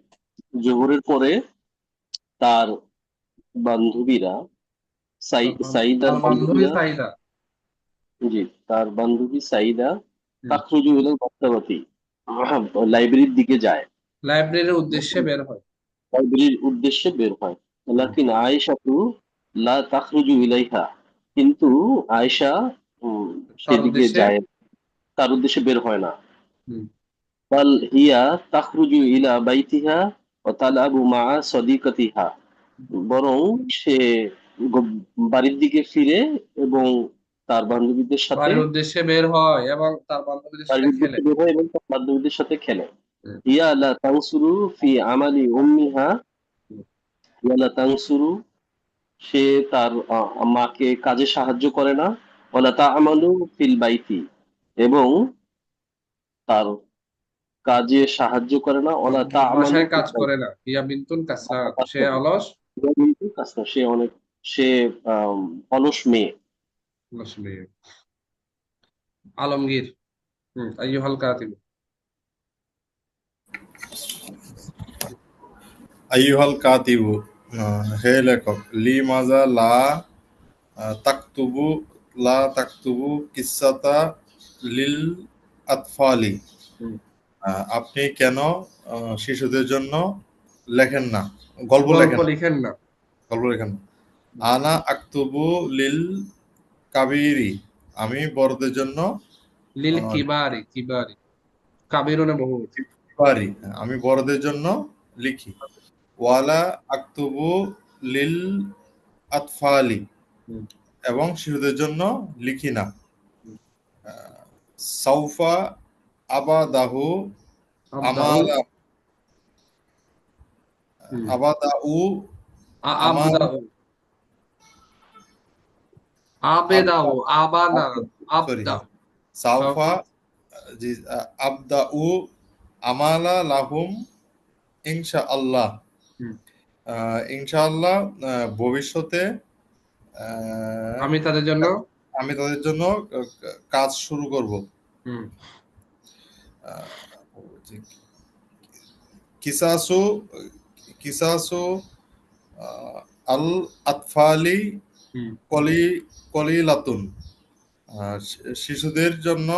জোহরের পরে তার বান্ধবীরা সাঈদা তার বান্ধবী ভাইয়া, সাইদা। জি, তার বান্ধবী সাঈদা হুম। তাখরুজু ইলাল মাকতাবাতি, লাইব্রেরির দিকে যায়, লাইব্রেরির উদ্দেশ্যে বের হয়। লাইব্রেরির উদ্দেশ্যে বের হয়। লাকিন আয়েশাতু লা তাখরুজু ইলাইহা, কিন্তু আয়েশা তার সেদিকে উদ্দেশ্যে। যায়, তার উদ্দেশ্যে বের হয় না। হুম। বাল হিয়া তাখরুজু ইলা বাইতিহা ওয়া তালআবু মা'a সাদিকাতিহা, বরং সে বাড়ির দিকে ফিরে এবং তার বান্ধবীদের সাথে, বাড়ির উদ্দেশ্যে বের হয় এবং তার বান্ধবীদের সাথে বাড়ির খেলে। উদ্দেশ্যে বের হয় এবং তার বান্ধবীদের সাথে খেলে। হুম। হিয়া লা তানসুরু ফি আমালি উম্মিহা, হুম। হিয়া লা তানসুরু, সে তার মাকে কাজে সাহায্য করে না, ওয়ালা তা'মালু ফিল বাইতি, এবং তার কাজে সাহায্য করে না, ওয়ালা তা'মালু বাসায় কাজ ফিল করে বাইতি, না, হিয়া বিনতুন কাসলান, কাজ সে করে না। অলস। কিন্তু কাজ না, সে অনেক, সে অলস মেয়ে। মুসলিম। আলমগীর। আইয়ুহাল কাতিব। আইয়ুহাল কাতিবু, হে লেখক, লি মাজা লা তাকতুবু কিসাতা লিল আতফালি, হুম। আপনি কেন শিশুদের জন্য লেখেন না, গল্প গল্প লেখেন না, লিখেন না। গল্প লেখেন না। আনা আক্তুবু লিল কাবিরি, আমি বড়দের জন্য লিল আহ, কিবারি, কিবারি কাবিরুনে বহু। পারি, আমি বড়দের জন্য লিখি। ওয়ালা আক্তুবু লিল আতফালি, হুম। এবং শিশুদের জন্য লিখি না। হুম। সাউফা আবাদাহু আবদাউ। আমালা হুম। আবাদাউ আমাল আবদাউ। আবেদাউ। আবানা। সরি, আবদা। সাউফা, জি, আবদাউ আমালা লাহুম ইনশাআল্লাহ, হুম। ইনশাআল্লাহ, ভবিষ্যতে আহ, আমি তাদের জন্য। আমি তাদের জন্য কাজ শুরু করব। হুম। কিসাসু কিসাসু আল আতফালি হুম। কলি কলিলাতুন, শিশুদের জন্য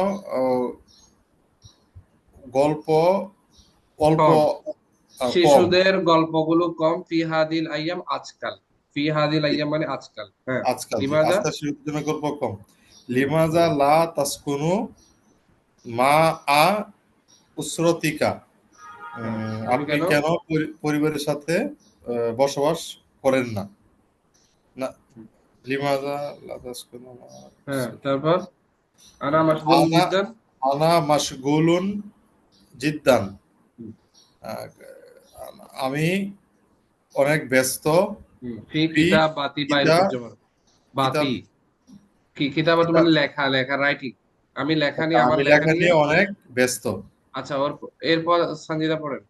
গল্প অল্প, কম। কম। শিশুদের গল্পগুলো কম, ফি হাদিল আইয়াম, আজকাল। ফি হাদিল আইয়াম মানে আজকাল। হ্যাঁ। আজকাল, জি, লিমাজা। আজকাল শিশুদের জন্য গল্প কম। হুম। লিমাজা লা তাসকুনু মা আ উসরতিকা, তুমি আপনি কেন। কেন পরিবারের সাথে বসবাস করেন না? না, লিমাজা লা তাসকুনু মা আ হ্যাঁ, উসরতিকা, তারপর আনা মাশগুল আনা জিদ্দান। আনা মাশগুলুন জিদ্দান, হুম। আহ, আমি অনেক ব্যস্ত। ফি ফি কিতাব বাতি বাইর কিতাব তর্জমা। কিতাব বাতি। কি কিতাবাত কিতাব মানে লেখা, লেখা রাইটিং। আমি লেখা নিয়ে, আমার আমি লেখা লেখা নিয়ে। নিয়ে অনেক ব্যস্ত। আচ্ছা, এরপর সঞ্জিদা পড়েন।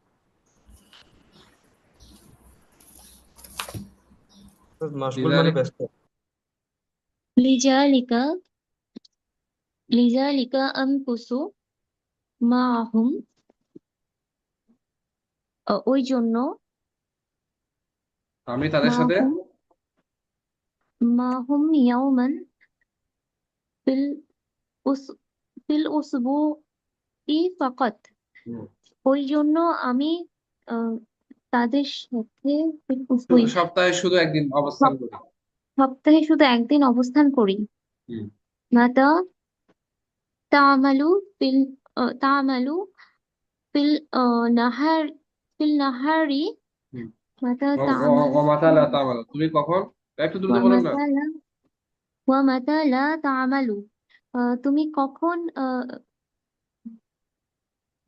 মাশগুল মানে লিজালিক। ব্যস্ত। লিজালিকা লিজালিকা আমকুসু মাহুম, ওই জন্য, আমি তাদের সাথে। মাহুম মাহুম ইয়াওমান ফিল উস ফিল উসবুই ফাকাত, হুম। ওই জন্য আমি আহ, তাদের সাথে ফিল উসবুই সপ্তাহে শুধু একদিন অবস্থান করি। সপ্তাহে শুধু একদিন অবস্থান করি। হুম। মাতা তা'মালু ফিল তা'মালু ফিল নাহার ফিল নাহারি, হুম। মাতা তা'মালু মাতা লা তা'মালু, তুমি কখন। একটু দ্রুত ওয়া বলেন না। মাতা লা ওয়া মাতা লা তা'মালু, তুমি কখন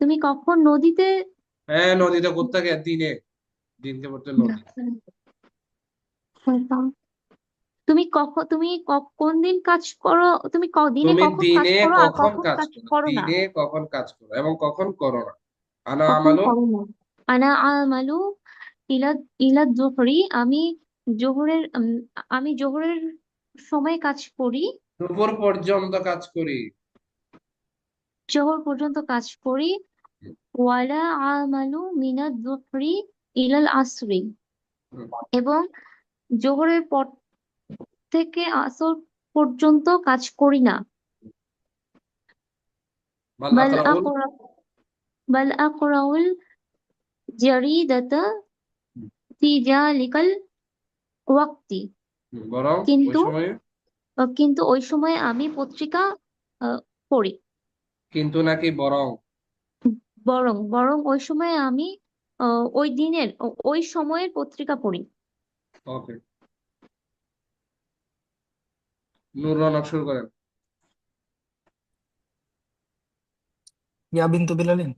তুমি কখন নদীতে, হ্যাঁ, নদীতে কোত্থেকে দিনে। দিনকে পড়তে নদী। কোন দিন কাজ করো, দিনে তুমি কখন কাজ দিনে করো আর কখন কখন কাজ কাজ করো, করো না, দিনে কখন কাজ করো এবং কখন করো না। আনা কখন আমালু। করো না। আনা আমালু ইলা ইলা জোহরি, আমি জোহরের সময় কাজ করি, দুপুর পর্যন্ত কাজ করি। জোহর পর্যন্ত কাজ করি। ওয়ালা আমালু মিনাজ জোহরি ইলাল আসরি, হুম। এবং জোহরের পর থেকে আসর পর্যন্ত কাজ করি না। বাল بل আকরাউল أقرأ بل أقرأ الجريدة في ذلك الوقت বরং ওই কিন্তু সময়ে কিন্তু ওই সময় আমি পত্রিকা পড়ি। কিন্তু নাকি বরং? বরং ওই সময় আমি ওই দিনের ওই সময়ের পত্রিকা পড়ি। ওকে, নূর রৌনক শুরু করেন। ইয়া বিন্তু বিলালিন।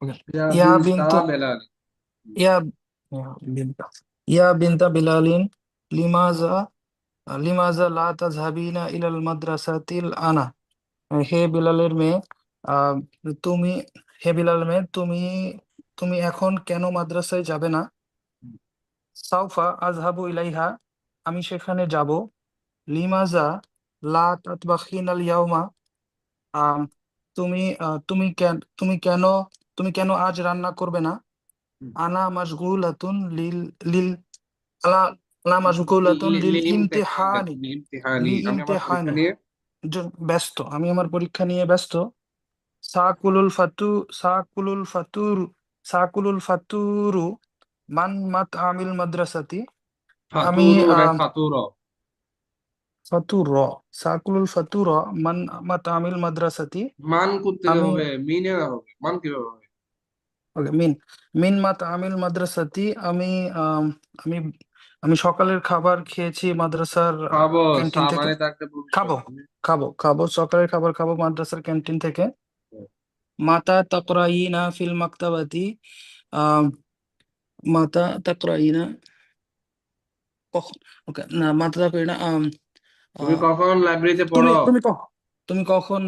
ওকে। ইয়া ইয়া বিনতা বিন্তু বেলাল। ইয়া বিনতা ইয়া বিনতা বিলালিন লিমাজা লিমাজা লা তাযহাবিনা ইলাল মাদ্রাসাতিল আনা। হে বিলালের মেয়ে, আহ, তুমি হে বিলাল মেয়ে, তুমি এখন কেন মাদ্রাসায় যাবে না? সাউফা আযহাবু ইলাইহা, আমি সেখানে যাব। লিমাজা লা তাতবাখিনাল ইয়াউমা, আম, তুমি কেন আজ রান্না করবে না? আনা মাশগুলাতুন লিল লিল আলা আনা মাশগুলাতুন লিল ইমতিহানি ইমতিহানি, লি আমি আমার পরীক্ষা ইমতিহানি নিয়ে ব্যস্ত, আমি আমার পরীক্ষা নিয়ে ব্যস্ত। সাকুলুল ফাতু সাকুলুল ফাতুর সাকুলুল ফাতুরু মান মাত আমিল মাদ্রাসাতি, আমি ফাতুরু না ফাতুর? ফাতুর সাকুলুল ফাতুর মান মাত আমিল মাদ্রাসাতি, মান কোত্থেকে আমি হবে? মিনে হবে, মান কিভাবে হবে? ওকে মিন মিন মাত আমিল মাদ্রাসাতি, আমি আমি সকালের খাবার খেয়েছি মাদ্রাসার খাবো, সা ক্যান্টিন থেকে। মানে থাকতে ভবিষ্যৎ। খাবো খাবো সকালের খাবার খাবো মাদ্রাসার ক্যান্টিন থেকে। মাতা তাকরাইনা ফিল মাকতাবাতি, আহ মাতা তাকরাইনা কখন, ওকে না মাতা তাকরাইনা তুমি কখন লাইব্রেরিতে তুমি পড়ো? তুমি কখন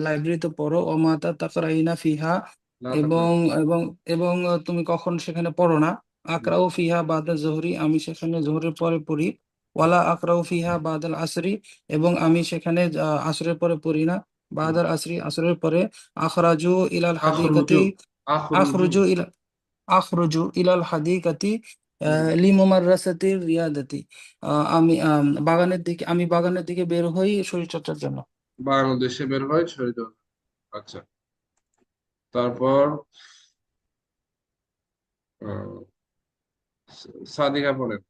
লাইব্রেরিতে পড়ো? ও মাতা তাকরাইনা ফিহা, না এবং তাকরাই। এবং এবং তুমি কখন সেখানে পড়ো না? আকরাউ ফিহা বাদা জোহরি, আমি সেখানে জোহরের পরে পড়ি। ওয়ালা আকরাউ ফিহা বাদাল আসরি, এবং আমি সেখানে আসরের পরে পড়ি না। বাদাল আসরি, আসরের পরে। আখরাজু ইলাল হাদিকাতি আখরুজু আখরুজু আখরুজু ইলা আখরুজু ইলাল হাদিকাতি লিমুমাররাসাতির রিয়াদাতি, আমি বাগানের দিকে বের হই শরীরচর্চার জন্য। বাংলাদেশে উদ্দেশ্যে বের হয় শহীদ। আচ্ছা, তারপর আহ, সাদিকা পড়েন।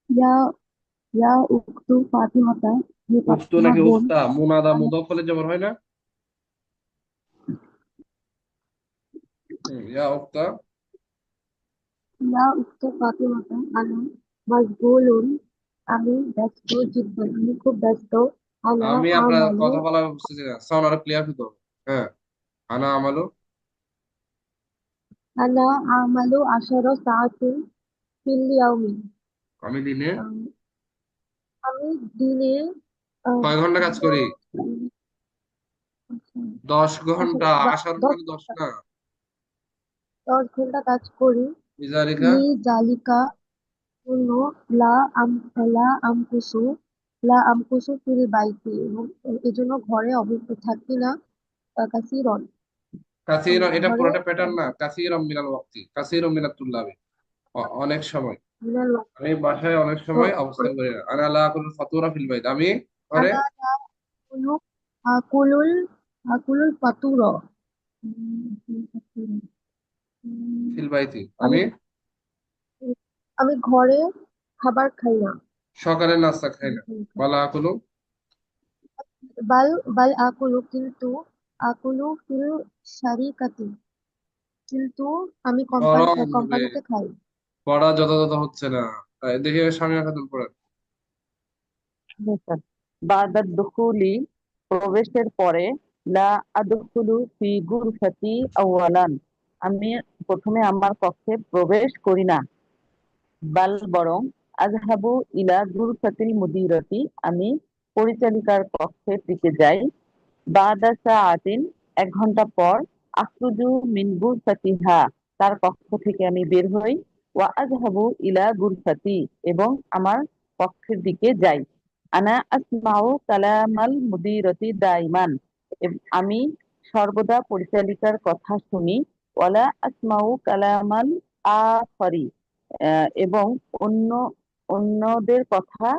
ইয়া ইয়া উক্তু ফাতিমাতা, হে উক্তু ফাতিমা নাকি বোন। উক্তা? মুনাদা মুদাফ হলে যেমন হয় না? ইয়া উক্তা। ইয়া উক্তু ফাতিমাতা আনা মাশগুলুন, আমি ব্যস্ত জিদ্দান, আমি খুব ব্যস্ত। আনা আমি আপনার আমালু কথা বলা বুঝতেছি না, সাউন্ড আরো ক্লিয়ার হতো। হ্যাঁ, আনা আমালু। আনা আমালু আশারা সাআতিন ফিল ইয়াউমি, আমি দিনে আম, আমি দিনে কয় ঘন্টা কাজ করি? 10 ঘন্টা। আসার দশ মানে 10 না। 10 ঘন্টা কাজ করি। লিজারিকা লি জালিকা জন্য লা আম লা আমকুসু লা আমকুসু ফিল বাইতি, এবং এজন্য ঘরে অবস্থা থাকি না। কাসিরন, কাসীরা, এটা ঘরে পুরোটা প্যাটার্ন না। কাসীরা মিনাল ওয়াক্তি, কাসীরা মিনাত তুল্লাবি, অনেক সময়। মিনাল আমি বাসায় অনেক সময় অবস্থান করি না। আনা লা আকুলু ফাতুরা ফিল বাইত, আমি ঘরে আনা লা আকুলু আকুলুল আকুলুল ফাতুর, ফিল বাইতি, আমি আমি আমি ঘরে খাবার খাই না। সকালের নাস্তা খাই না। ওয়ালা আকুলু বাল বাল আকুলু, কিন্তু আকুলু ফিল শারিকাতি, কিন্তু আমি বরং হবে। কোম্পানিতে খাই। পড়া যথাযথ হচ্ছে না। দেখে স্বামী খাতুন পড়েন। বাদাদ দুখুলি, প্রবেশের পরে। লা আদখুলু ফি গুরফাতি আওয়ালান, আমি প্রথমে আমার কক্ষে প্রবেশ করি না। বাল বরং, আযহাবু ইলা গুরফাতিল মুদিরাতি, আমি পরিচালিকার কক্ষের দিকে যাই। বাদা সাআতিন, 1 ঘন্টা পর। আখরুজু মিন গুরফাতিহা, তার কক্ষ থেকে আমি বের হই। ওয়া আযহাবু ইলা গুরফাতি, এবং আমার কক্ষের দিকে যাই। আনা আসমাউ কালামাল মুদিরাতি দাইমান, আমি সর্বদা পরিচালিকার কথা শুনি। ওয়ালা আসমাউ কালামাল আখরি, এবং অন্যদের কথা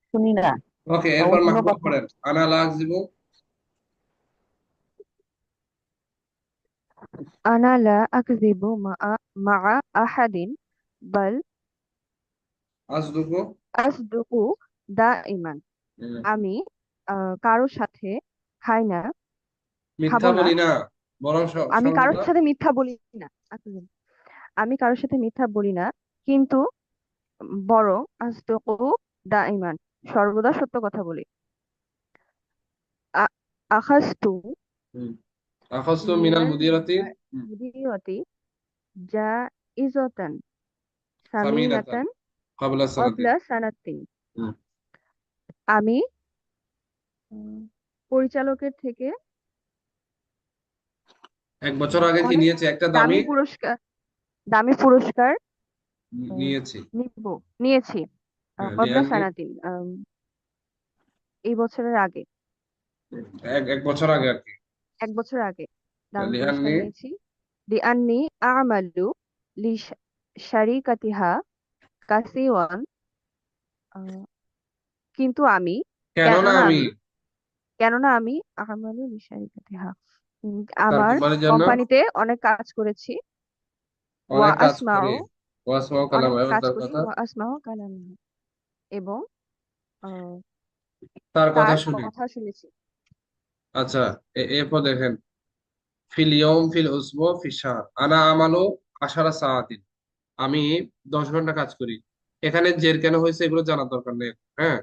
শুনি না। ওকে, বা এরপর অন্য মাহমুদ কথা। পড়েন। আনা লা আকযিবু। আনা লা আকযিবু মা'a আহাদিন বাল আসদুকু। আসদুকু দাইমান। হুম। আমি কারোর সাথে খাই না, মিথ্যা খাবো না। বলি না, বরং আমি কারোর সর্বদা। সাথে মিথ্যা বলি না। আকযিব। আমি কারোর সাথে মিথ্যা বলি না, কিন্তু বরং আসদুকু দাইমান, সর্বদা সত্য কথা বলি। আ- আখাজতু হুম। আখাযতু মিনাল মিনাল মুদিরাতি। হুম। মুদিরতি জাইজাতান সামিনাতান সামিনাতান ক্বাবলা সানাতিন। ক্বাবলা সানাতিন। হুম। আমি পরিচালকের থেকে 1 বছর আগে কি অনেক নিয়েছে? একটা দামি দামি পুরস্কার নিয়েছি। নিয়েছি। ক্বাবলা লিআন্নি। সানাতিন, এই বছরের আগে, এক বছর আগে আর কি। 1 বছর আগে দামি পুরস্কার লিআন্নি। নিয়েছি। লিআন্নি আমালু লি শারিকাতিহা কাসিওয়ান। কিন্তু আমি, কেননা কেননা আমি। আমি কেননা আমি আমালু লি শারিকাতিহা, তার আমার কোম্পানির জন্য কোম্পানিতে অনেক কাজ করেছি। ওয়া অনেক কাজ আসমাউ, করি। ওয়াসমাউ কালাম, অনেক এবং কাজ তার করি। কথা। ওয়া আসমাউ কালাম, এবং আহ, তার কথা তার শুনি। কথা শুনেছি। আচ্ছা, এরপর দেখেন, ফিল ইয়ৌম ফিল উসবু ফিশ শাহর আনা আমালু 10 সাআতিন। আমি 10 ঘন্টা কাজ করি। এখানে জের কেন হয়েছে এগুলো জানার দরকার নেই। হ্যাঁ,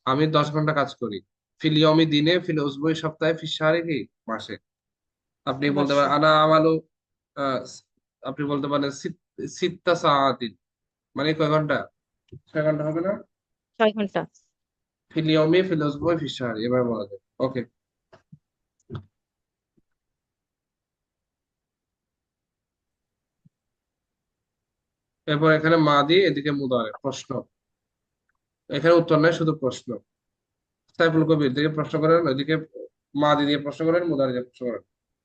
আমি 10 ঘন্টা কাজ করি। ফিল ইয়ৌমি দিনে, ফিল উসবুই সপ্তাহে, ফিশ শাহরি কি মাসে। আপনি বলতে মাসে। পারেন আনা আমালু, আহ, আপনি বলতে পারেন সিত্তা সাআতিন, মানে কয় ঘন্টা? 6 ঘন্টা হবে না? 6 ঘন্টা। ফিল ইয়ৌমি ফিল উসবুই ফিশ শাহরি, এভাবে বলা যায়। ওকে। এরপর এখানে মাদি, এদিকে মুদারে, প্রশ্ন। এখানে উত্তর নাই, শুধু প্রশ্ন। সাইফুল কবির দিকে প্রশ্ন করেন, ওইদিকে মাদি দিয়ে প্রশ্ন করেন, মুদারে দিয়ে প্রশ্ন করেন।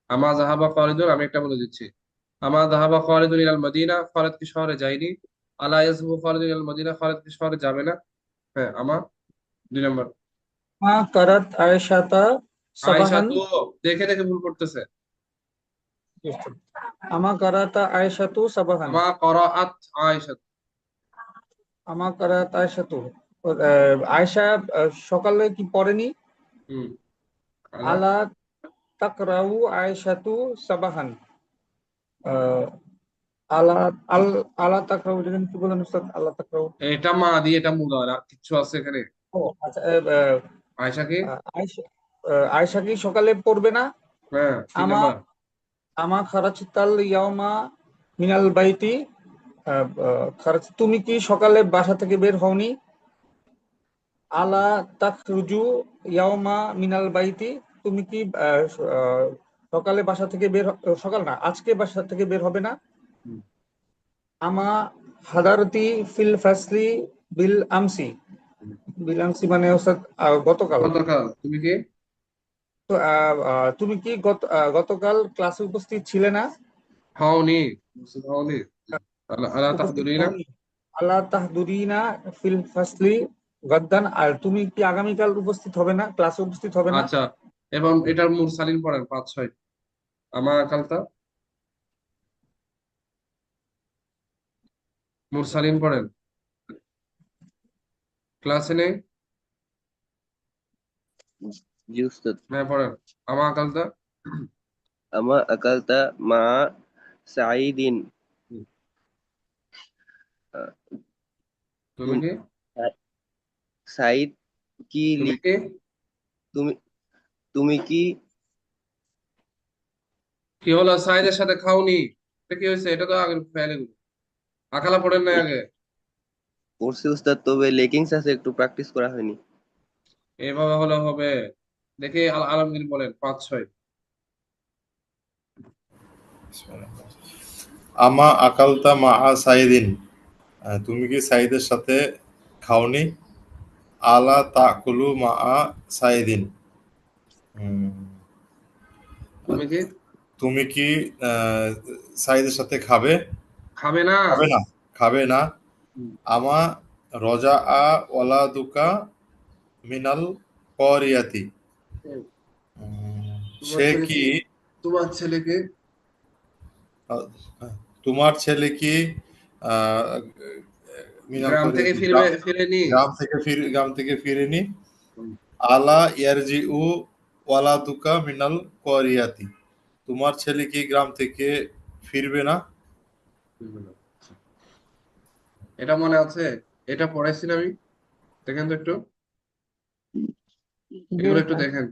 আমা জাহাবা খালিদুন, আমি একটা বলে দিচ্ছি। আমা জাহাবা খালিদুন ইলাল মদিনা, খালিদ কি শহরে যায়নি? আলা ইয়াজহাবু খালিদুন ইলাল মদিনা, খালিদ কি শহরে যাবে না? হ্যাঁ, আমা। 2 নম্বর। মা কারাত আয়েশাতা আয়েশা সাবাহান। তো দেখে দেখে ভুল করতেছে। আমা কারাতা আয়েশাতু সাবাহান। আমা করাআত আয়েশা। আমা কারাত আয়েশাতু, আয়েশা সকালে কি পড়েনি? হুম। আলা। আলা তাকরাউ আয়েশাতু সাবাহান। আহ, আলা আল আলা তাকরাউ, যেখানে কি বলেন উস্তাদ? আলা তাকরাউ। এটা মাদি, এটা মুদারে, আর কিচ্ছু আছে এখানে? ও আচ্ছা। আয়েশা কি? আয়েশা, আয়েশা কি সকালে পড়বে না? হ্যাঁ, 3 আমা নম্বর। আমা খারাজতাল ইয়াউমা মিনাল বাইতি। তুমি কি সকালে বাসা থেকে বের হওনি? আলা তাখরুজু ইয়াউমা মিনাল বাইতি। তুমি কি সকালে বাসা থেকে সকাল না, আজকে বাসা থেকে বের হবে না? হুম। আমা হাদারতি ফিল ফাসলি বিল আমসি। বিল আমসি মানে হচ্ছে গতকাল। গতকাল তুমি কি? তো তুমি কি গতকাল ক্লাসে উপস্থিত ছিলে না? হওনি। হওনি। আলা আলা উপস্থিত তাহদুরিনা। হওনি। আল্লাহ তাহদুরিনা ফিল ফাসলি গাদ্দান। আর তুমি কি আগামীকাল উপস্থিত হবে না, ক্লাসে উপস্থিত হবে না? আচ্ছা, এবং এটার মুরসালিন পড়েন 5-6। আমা কালতা মুরসালিন পড়েন, ক্লাসে নেই। জি উস্তাদ। হ্যাঁ, পড়েন। আমা কালতা। আমা আকালতা মা সাঈদিন। আহ, তুমি তুম- কি? সাঈদ কি তুমি কি? তুমি তুমি কি কি হলো? সাইদের সাথে খাওনি? এটা কি হয়েছে? এটা তো আগে ফেলে গুলো আকালা পড়েন নাই আগে। পড়ছি উস্তাদ, তবে লেকিংস আছে, একটু প্র্যাকটিস করা হয়নি। এভাবে হলে হবে? দেখি আলমগীর বলেন 5-6। আমা আকালতা মাআ সাইদিন, তুমি কি সাইদের সাথে খাওনি? আলা তাকুলু মাআ সাইদিন, তুমি কি? তুমি কি সাইদের সাথে খাবে? খাবে না। খাবে না, খাবে না। হুম। আমা রজা আ ওয়ালাদুকা মিনাল করিয়াতি। তোমার সে ছেলে কি তোমার ছেলেকে আহ, তোমার ছেলে কি আহ, মিনাল গ্রাম থেকে করিয়াতি ফিরেনি। গ্রাম থেকে ফিরেনি। আলা ইয়ারজিউ ওয়ালাদুকা মিনাল করিয়াতি। তোমার ছেলে কি গ্রাম থেকে ফিরবে না? এটা মনে আছে? এটা পড়াইছি না আমি? দেখেন তো একটু, জি এগুলো একটু স্যার। দেখেন,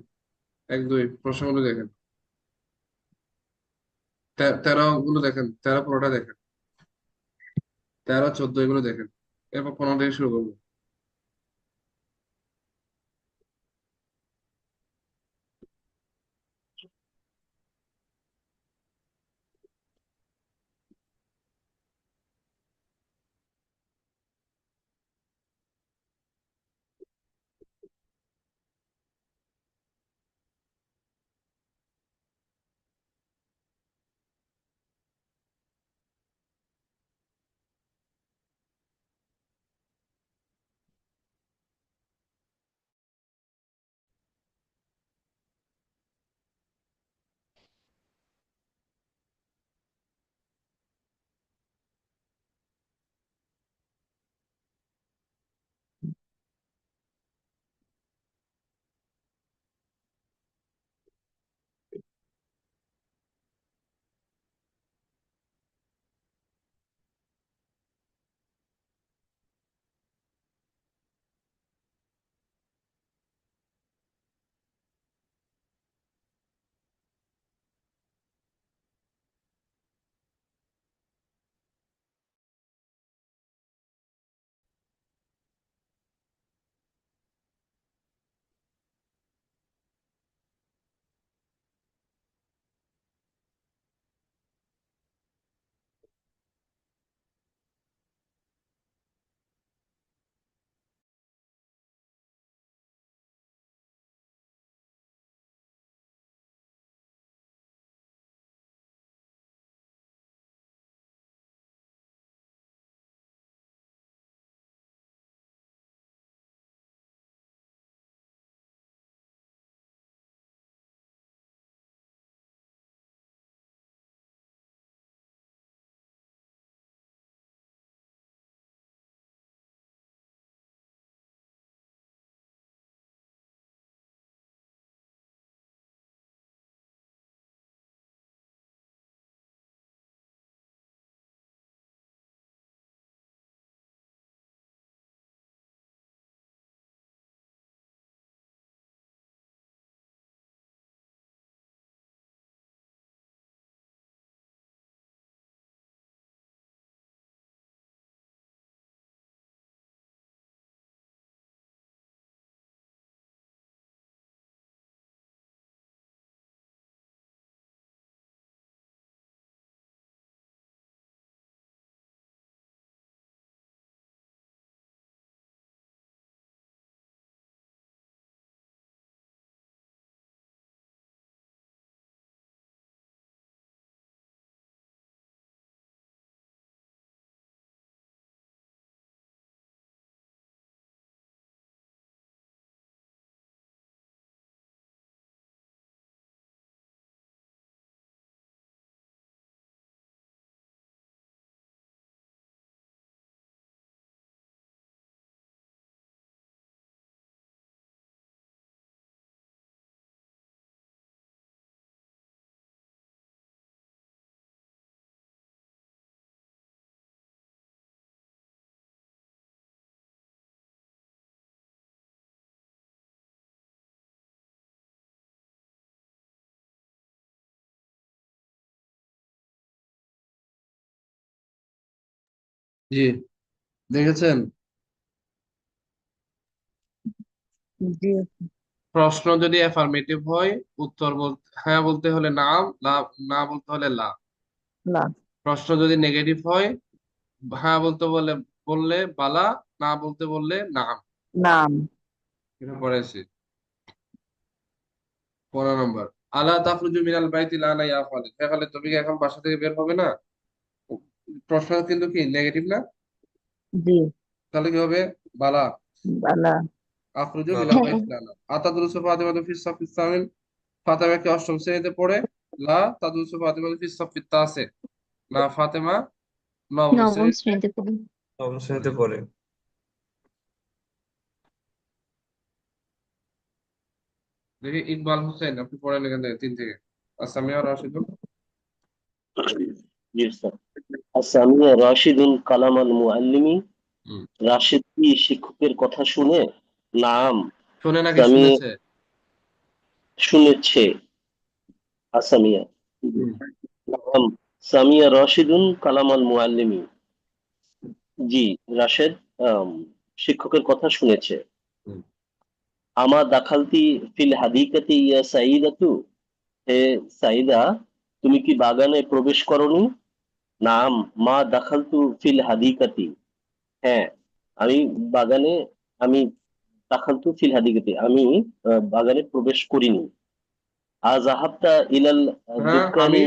1 2 প্রশ্নগুলো দেখেন, 13 গুলো দেখেন, 13 পুরোটা দেখেন, 13 14 এগুলো দেখেন, এরপর 15 থেকে শুরু করবো। জি, দেখেছেন? জি প্রশ্ন যদি অ্যাফার্মেটিভ হয়, উত্তর হ্যাঁ বলতে হলে নাম, না বলতে হলে লা। না। প্রশ্ন যদি নেগেটিভ হয়, হ্যাঁ বলতে বললে বালা, না বলতে বললে নাম। নাম। এটা পড়েছি। 15 নম্বর, আলা তাখরুজু মিনাল বাইতি লা না ইয়া খালিদ। হ্যাঁ খালিদ, তুমি কি এখন বাসা থেকে বের হবে না? প্রশ্ন কিন্তু কি নেগেটিভ না? জি। তাহলে কি হবে? বালা। বালা। আখরুজু মিনাল বাবা। বাইতি লা না। আতাদরুসু ফাতিমাতু ফিস সাফিস সামিন, ফাতেমা কি অষ্টম শ্রেণীতে পড়ে? লা তাদরুসু ফাতিমাতু ফিস সাফিত তাসে, না ফাতেমা নবম নবম শ্রেণীতে শ্রেণীতে পড়ি। নবম পড়ে। শ্রেণীতে পড়ে। দেখি ইকবাল হোসেন, আপনি পড়েন এখান থেকে 3 থেকে। আসামিয়া রাশিদুল। জি স্যার। আসামিয়া রাশিদুল কালামাল মুআল্লিমি, হুম। রাশিদ কি শিক্ষকের কথা শুনে? নাম শুনে নাকি সামিয়া শুনেছে? শুনেছে। আসামিয়া হুম। নাম সামিয়া রাশিদুন কালামাল মুআল্লিমি, জি রাশেদ শিক্ষকের কথা শুনেছে। হুম। আমা দাখালতি ফিল হাদিকাতি ইয়া সাইদাতু, হে সাইদা তুমি কি বাগানে প্রবেশ করনি? নাম মা দাখালতু ফিল হাদিকাতি, হ্যাঁ আমি বাগানে, আমি দাখালতু ফিল হাদিকাতি আমি বাগানে প্রবেশ করিনি। আযাহাবতা ইলাল হ্যাঁ আমি দুকানি,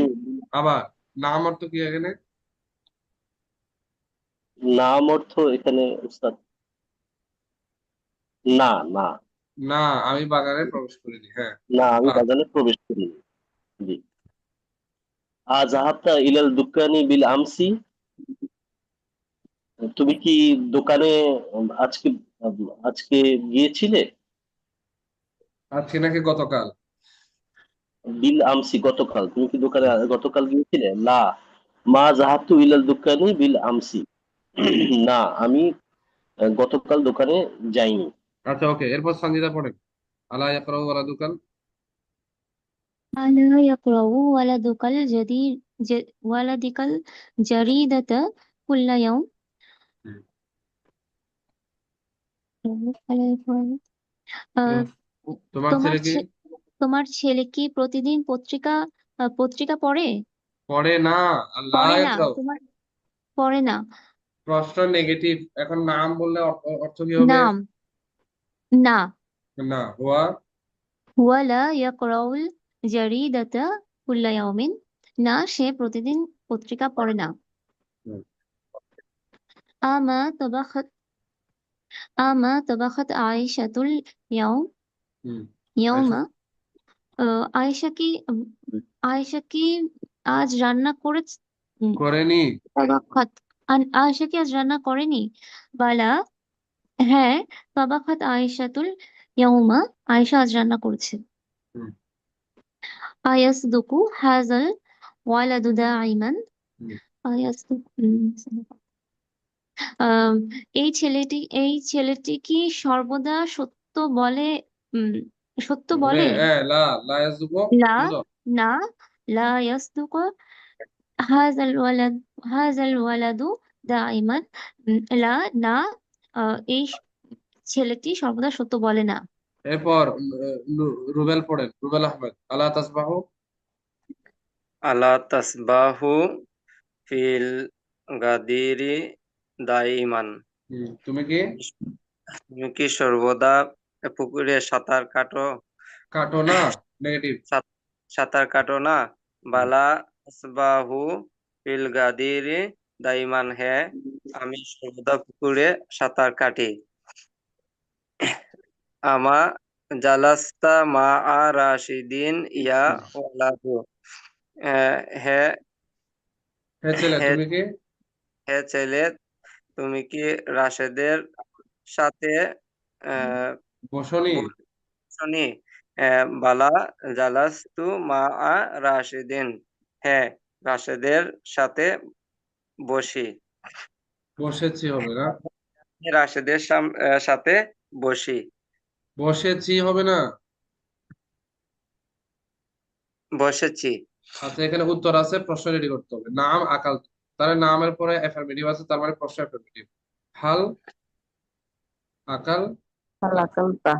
আবার নাম অর্থ কি এখানে? নাম অর্থ এখানে উস্তাদ না না না, আমি বাগানে প্রবেশ করিনি। হ্যাঁ, না আমি বাহ। বাগানে প্রবেশ করিনি। জি। আযাহাবতা ইলাল দুকানি বিল আমসি, তুমি কি দোকানে আজকে আজকে গিয়েছিলে? আজকে নাকি গতকাল? বিল আমসি গতকাল, তুমি কি দোকানে গতকাল গিয়েছিলে? লা মা যাহাবতু ইলাল দুকানি বিল আমসি, না আমি গতকাল দোকানে যাইনি। আচ্ছা, ওকে, এরপর সঞ্জিদা পড়েন। আলা ইয়াকরাউ ওয়ালাদুকাল। ألا يقرأ ولدك الجريدة كل يوم؟ আহ, তোমার তোমার ছেলে কি তোমার ছেলে কি প্রতিদিন পত্রিকা পড়ে? পড়ে না? লা পড়ে না, ইয়াকরাউ। তোমার পড়ে না। প্রশ্ন নেগেটিভ, এখন নাম বললে অর্থ কি হবে? নাম না। না, হুয়া। হুয়া লা ইয়াকরাউল জারিদাতা কুল্লা ইয়াউমিন, না সে প্রতিদিন পত্রিকা পড়ে না। হুম। আমা তাবাখাত আয়েশাতুল ইয়াউম হুম। ইয়াউমা, আয়েশা কি আয়েশা কি আজ রান্না করেছে? করেনি। তাবাখাত আয়েশা কি আজ রান্না করেনি? বালা, হ্যাঁ, তাবাখাত আয়েশাতুল ইয়াউমা, আয়েশা আজ রান্না করেছে। হুম। আয়াসদুকু হাযাল ওয়ালাদু দাইমান, হুম। আয়াসদুকু আম, এই ছেলেটি কি সর্বদা উম, সত্য বলে? লা লা ইয়াজুকু লা, বুঝো। না, লা ইয়াসদুকু হাযাল ওয়ালাদ হাযাল ওয়ালাদু দাইমান, লা, না, এই ছেলেটি সর্বদা সত্য বলে না। এরপর রুবেল পড়েন, রুবেল আহমেদ। আলা তাসবাহু। আলা তাসবাহু ফিল গাদিরি দাইমান, তুমি কি তুমি কি সর্বদা পুকুরে সাঁতার কাটো? কাটো না, নেগেটিভ। সাঁতার কাটো না। বালা আসবাহু ফিল গাদিরি দাইমান, হ্যাঁ আমি সর্বদা পুকুরে সাঁতার কাটি। আমা জালাস্তা মা আ রাশিদিন ইয়া ওয়ালাদু, হ্যাঁ হে ছেলে, হে তুমি কি হে ছেলে তুমি কি রাশেদের সাথে আহ বসনি? বসনি? বালা জালাস্তু মা আ রাশেদিন, হ্যাঁ রাশেদের সাথে বসি। বসেছি হবে না, রাশেদের সাথে বসি। বসেছি হবে না। বসেছি। আচ্ছা, এখানে উত্তর আছে, প্রশ্ন রেডি করতে হবে। নাম আকাল, তাহলে নামের পরে অ্যাফার্মেটিভ আছে, তার মানে প্রশ্ন অ্যাফার্মেটিভ। হাল আকাল হাল আকালতা।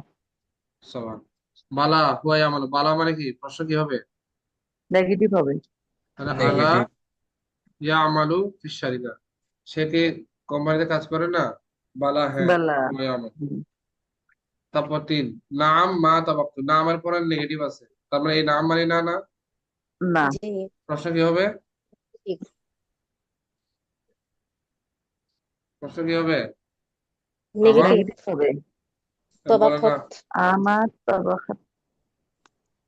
সমান। বালা হুয়া ইয়ামালু, বালা মানে কি? প্রশ্ন কি হবে? নেগেটিভ হবে। তাহলে আলা নেগেটিভ। ইয়ামালু ফিস শারিকা, সে কি কোম্পানিতে কাজ করে না? বালা হ্যাঁ, বেলা। হুয়া ইয়ামালু। তারপর 3, নাম মা তাবাক্তু, নামের পরে নেগেটিভ আছে, তার মানে এই নাম মানে না না। না, জি, প্রশ্ন কি হবে? ঠিক। প্রশ্ন কি হবে? আমার নেগেটিভ। নেগেটিভ হবে। বলে না طبخت আমা তাবাখাত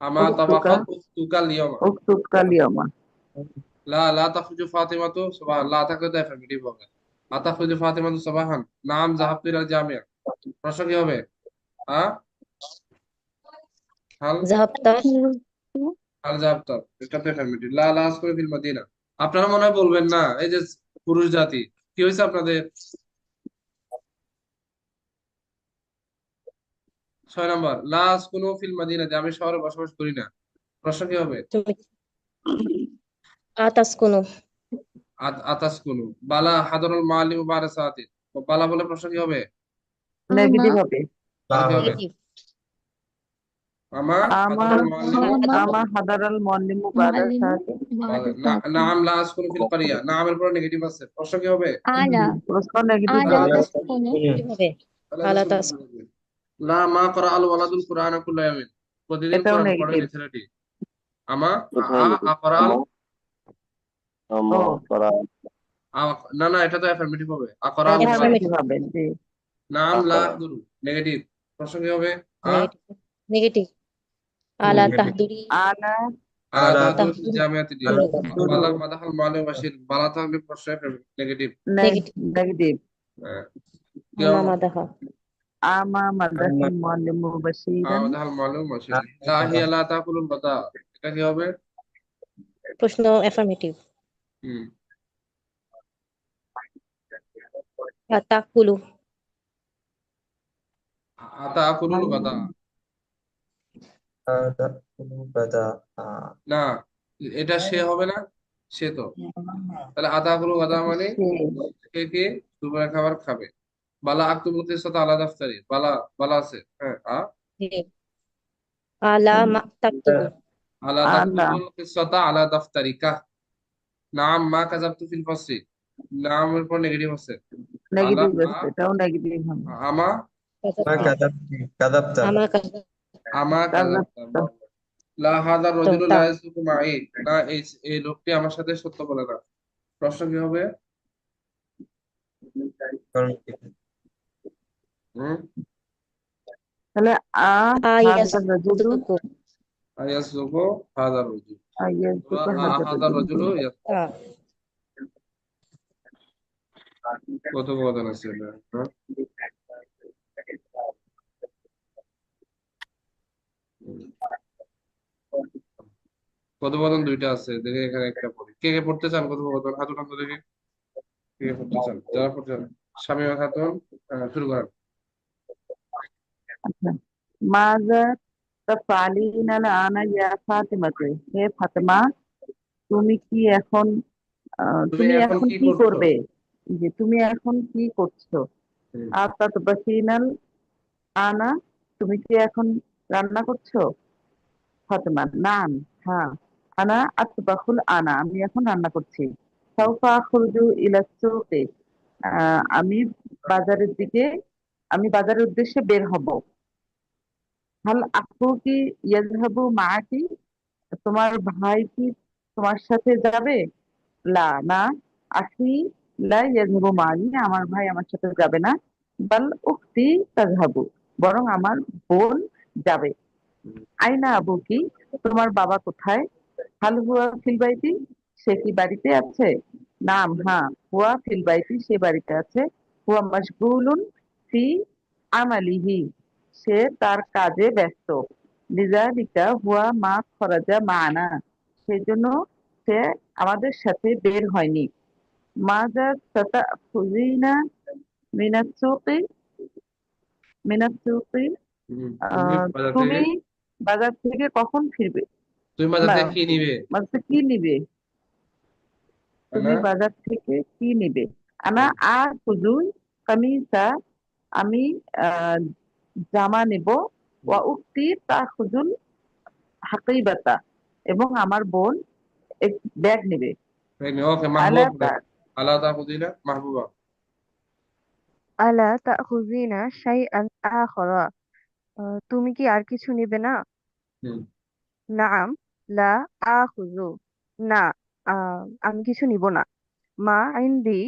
আমা উখতুকা তাবাখাত উখতুকা লিয়ামা উখতুকা লিয়ামা। লা তাখরুজু ফাতিমাতু সাবাহ লা থাকলে তো অ্যাফার্মেটিভ হবে লা তাখরুজু ফাতিমাতু সাবাহান নাম যাহাবতু ইলাল জামিয়া প্রশ্ন কি হবে হ্যাঁ হাল ذهبت হাল যাহাবতা এটা তো অ্যাফার্মেটিভ লা আসকুনু ফিল মাদিনা আপনারা মনে হয় বলবেন না এই যে পুরুষ জাতি কি হয়েছে আপনাদের 6 নম্বর লা আসকুনু ফিল মাদিনা যে আমি শহরে বসবাস করি না প্রশ্ন কি হবে أتسكن আতাসকুনু বালা হাদারুল মুআল্লিমু বা'দা সাআতি বালা বলে প্রশ্ন কি হবে নেগেটিভ হবে। তাহলে কি হবে نيجاتيف আমা আমা হাদারুল মুআল্লিমু আমা হাদারাল মুআল্লিমু বাদা সাআতি। নাম লা আসকুনু ফিল ক্বরিয়া নামের পর নেগেটিভ আছে প্রশ্ন কি হবে আলা প্রশ্ন নেগেটিভ আলা হবে। তাসকুনু হবে على تسكن লা মা করা আল ওয়ালাদুল কুরআন কুল্লা ইয়ামিন প্রতিদিন এটাও কোরআন পড়ে নেগেটিভ। না ছেলেটি আমা কোথায় আকরা ও আমা করা না এটা তো অ্যাফার্মেটিভ হবে আকরা আল ওয়ালাদ অ্যাফার্মেটিভ হবে জি। নাম লা আকরা আহদুরু নেগেটিভ প্রশ্ন কি হবে نيجاتيف على নেগেটিভ تحضري আলা আলা আলা তাহদুরু ফিল تحضري জামিয়াতি দি দুরু বালা মাদাহাল মুআল্লিম বাশির বালা থাকলে প্রশ্ন নেগেটিভ نيجاتيف নেগেটিভ। কি أما হবে مدها আমা মাদাহাল মুআল্লিমু বাশীরান। মাদাহাল মুআল্লিম বাশির লা হিয়া লা তাকুলুল বাতা এটা কি হবে প্রশ্ন affirmative হুম لا تأكل আতাকুলুল বাতা বাদা না এটা সে হবে না সে তো তাহলে আতাকুলু বাতা মানে সে কে দুপুরের খাবার খাবে বালা আক্তুবুল কিসাতা আলা দাফতারি বালা আছে হ্যাঁ على ما تكتب আলা আলা তাকতুবুল কিসাতা আলা দাফতারিকা নাম মা কাযাবতু ফিল ফাসলি নামের পর নেগেটিভ আছে আলা নেগেটিভ আছে, এটাও নেগেটিভ হবে। আমা মা কাদাবতা أما كذبت আমা কাযাবতা লা হাযা রাজুলু লা ইয়াসদুকু মাই না এই লোকটি আমার সাথে সত্য বলে না প্রশ্ন কি হবে হুম তাহলে آيس হাযা রাজুলু আয়াসদুকু হাযা রাজুল আয়াজুকু হাযা হাযা রাজুলু। রাজুলু কথোপকথন আছে এটা হ্যাঁ? কথোপকথন দুইটা আছে দেখে এখানে একটা পড়ি কে পড়তে চান কথোপকথন হাত উঠান তো দেখে কে পড়তে চান যারা পড়তে চান শামীমা খাতুন শুরু করেন আচ্ছা, মাযা তাফআলিনা আনা ইয়া ফাতিমাতু। হে ফাতেমা, তুমি কি এখন তুমি তুমি এখন এখন কি কি করছো করবে? যে তুমি এখন কি করছো? হুম। আতাতবাসিনাল আনা, তুমি কি এখন রান্না করছো? ফাতেমা নাম, হ্যাঁ। আনা আতবাখুল আনা, আমি এখন রান্না করছি। সাউফা আখরুজু ইলা সুকি, আমি বাজারের দিকে, আমি বাজারের উদ্দেশ্যে বের হব। হাল আখুকি ইয়াযহাবু মাআকি, তোমার ভাই কি তোমার সাথে যাবে? লা না, আখি লা ইয়াযহাবু মাআনি, আমার ভাই আমার সাথে যাবে না। বাল উখতি তাযহাবু, বরং আমার বোন যাবে। আইনা আবুকি, তোমার বাবা কোথায়? হাল হুয়া ফিল বাইতি, সে কি বাড়িতে আছে? নাম, হ্যাঁ। হুয়া ফিল বাইতি, সে বাড়িতে আছে। হুয়া মাশগুলুন ফি আমালিহি, সে তার কাজে ব্যস্ত। লিযালিকা হুয়া মা খরাজা মা'না, সেজন্য সে আমাদের সাথে বের হয়নি। মাযা তাতাখুযিনা মিনাস সুকি, মিনাস সুকি, তুমি বাজার তুমি থেকে বাজার থেকে কখন ফিরবে? তুমি বাজার না, থেকে কি নিবে মানে কি নিবে? তুমি আনা বাজার থেকে কি নিবে? আনা আখুযুল কামিসা, আমি জামা নেব। ওয়া উখতি তাখুযুল হাকিবাতা, এবং আমার বোন ব্যাগ নেবে। ওকে আলা মাহবুবা পড়ে আলা তাকুদিনা মাহবুবা আলা তাখুযিনা শাইআন আখরা, তুমি কি আর কিছু নেবে না? হুম নাম লা আখুযু, না, আমি কিছু নিব না। মা ইনদি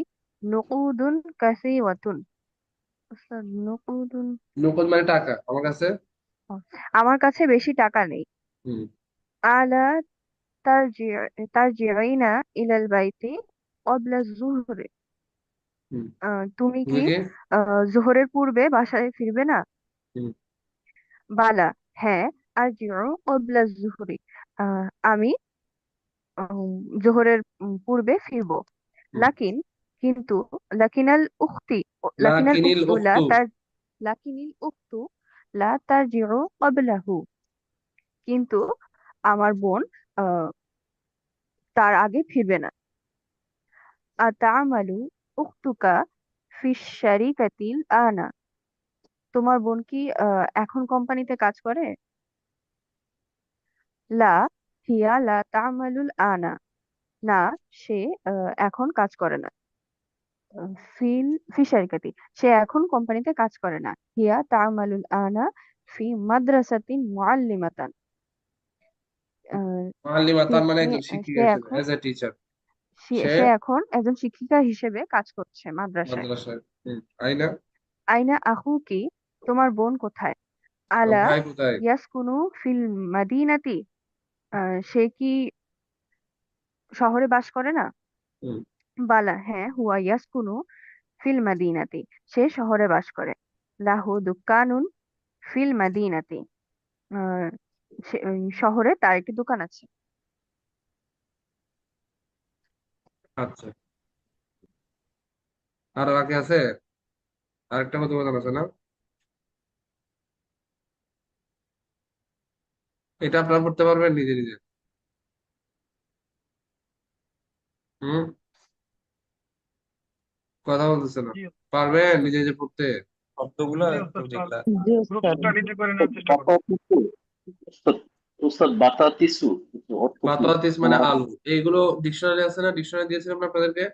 নুকুদুন কাসীরাতুন, উস্তাদ নুকুদুন, নকদ মানে টাকা আমার কাছে। ও, আমার কাছে বেশি টাকা নেই। হুম আলা তারজিইনা ইলাল বাইতি ক্বাবলা যুহরি, হুম তুমি তুমি কি কি? জোহরের পূর্বে বাসায় ফিরবে না? হুম বালা, হ্যাঁ, আরজিউ ক্বাবলা যুহরি, আমি জোহরের পূর্বে ফিরবো। হুম লাকিন, কিন্তু, লাকিনাল উখতি লাকিনাল লাকিনিল উখতু লা উখতু। তার লাকিনিল উখতু লা তারজিউ ক্বাবলাহু, কিন্তু আমার বোন আহ, তার আগে ফিরবে না। আতামালু উখতুকা ফিশ শারিকাতিল আনা, তোমার বোন কি এখন কোম্পানিতে কাজ করে? লা হিয়া লা তা'মালুল আনা, না, সে এখন কাজ করে না। ফি শারিকাতি, সে এখন কোম্পানিতে কাজ করে না। হিয়া তা'মালুল আনা ফি মাদ্রাসাতিন মুআল্লিমাতান, মুআল্লিমাতান মানে তিনি একজন শিক্ষিকা সে হিসেবে, এখন এজ এ টিচার। সে সে সে এখন একজন শিক্ষিকা হিসেবে কাজ করছে মাদ্রাসায়। মাদ্রাসায়। আইনা, আইনা আখুকি, তোমার বোন কোথায়? তোর আলা ভাই কোথায়? ইয়াসকুনু ফিল মাদিনাতি, সে কি শহরে বাস করে না? হুম বালা, হ্যাঁ, হুয়া ইয়াসকুনু ফিল মাদিনাতি, সে শহরে বাস করে। লাহু দুকানুন ফিল মাদিনাতি, আহ, শহরে তার একটি দোকান আছে। আচ্ছা, আর বাকি আছে, আরেকটা প্রতিবেদন আছে না? এটা আপনারা পড়তে পারবেন নিজে নিজে। হুম কথা বলতেছে না, জি পারবেন নিজে নিজে পড়তে? শব্দগুলো জি একটু উস্তাদ, যেগুলা জি গ্রুপ উস্তাদ। স্টাডিতে করে নেওয়ার চেষ্টা করবো। বাতাতিসু, উস্তাদ, উস্তাদ বাতাতিসু অর্থ কি? বাতাতিস মানে আলু। এইগুলো ডিকশনারি আছে না, ডিকশনারি দিয়েছিলাম না আপনাদেরকে।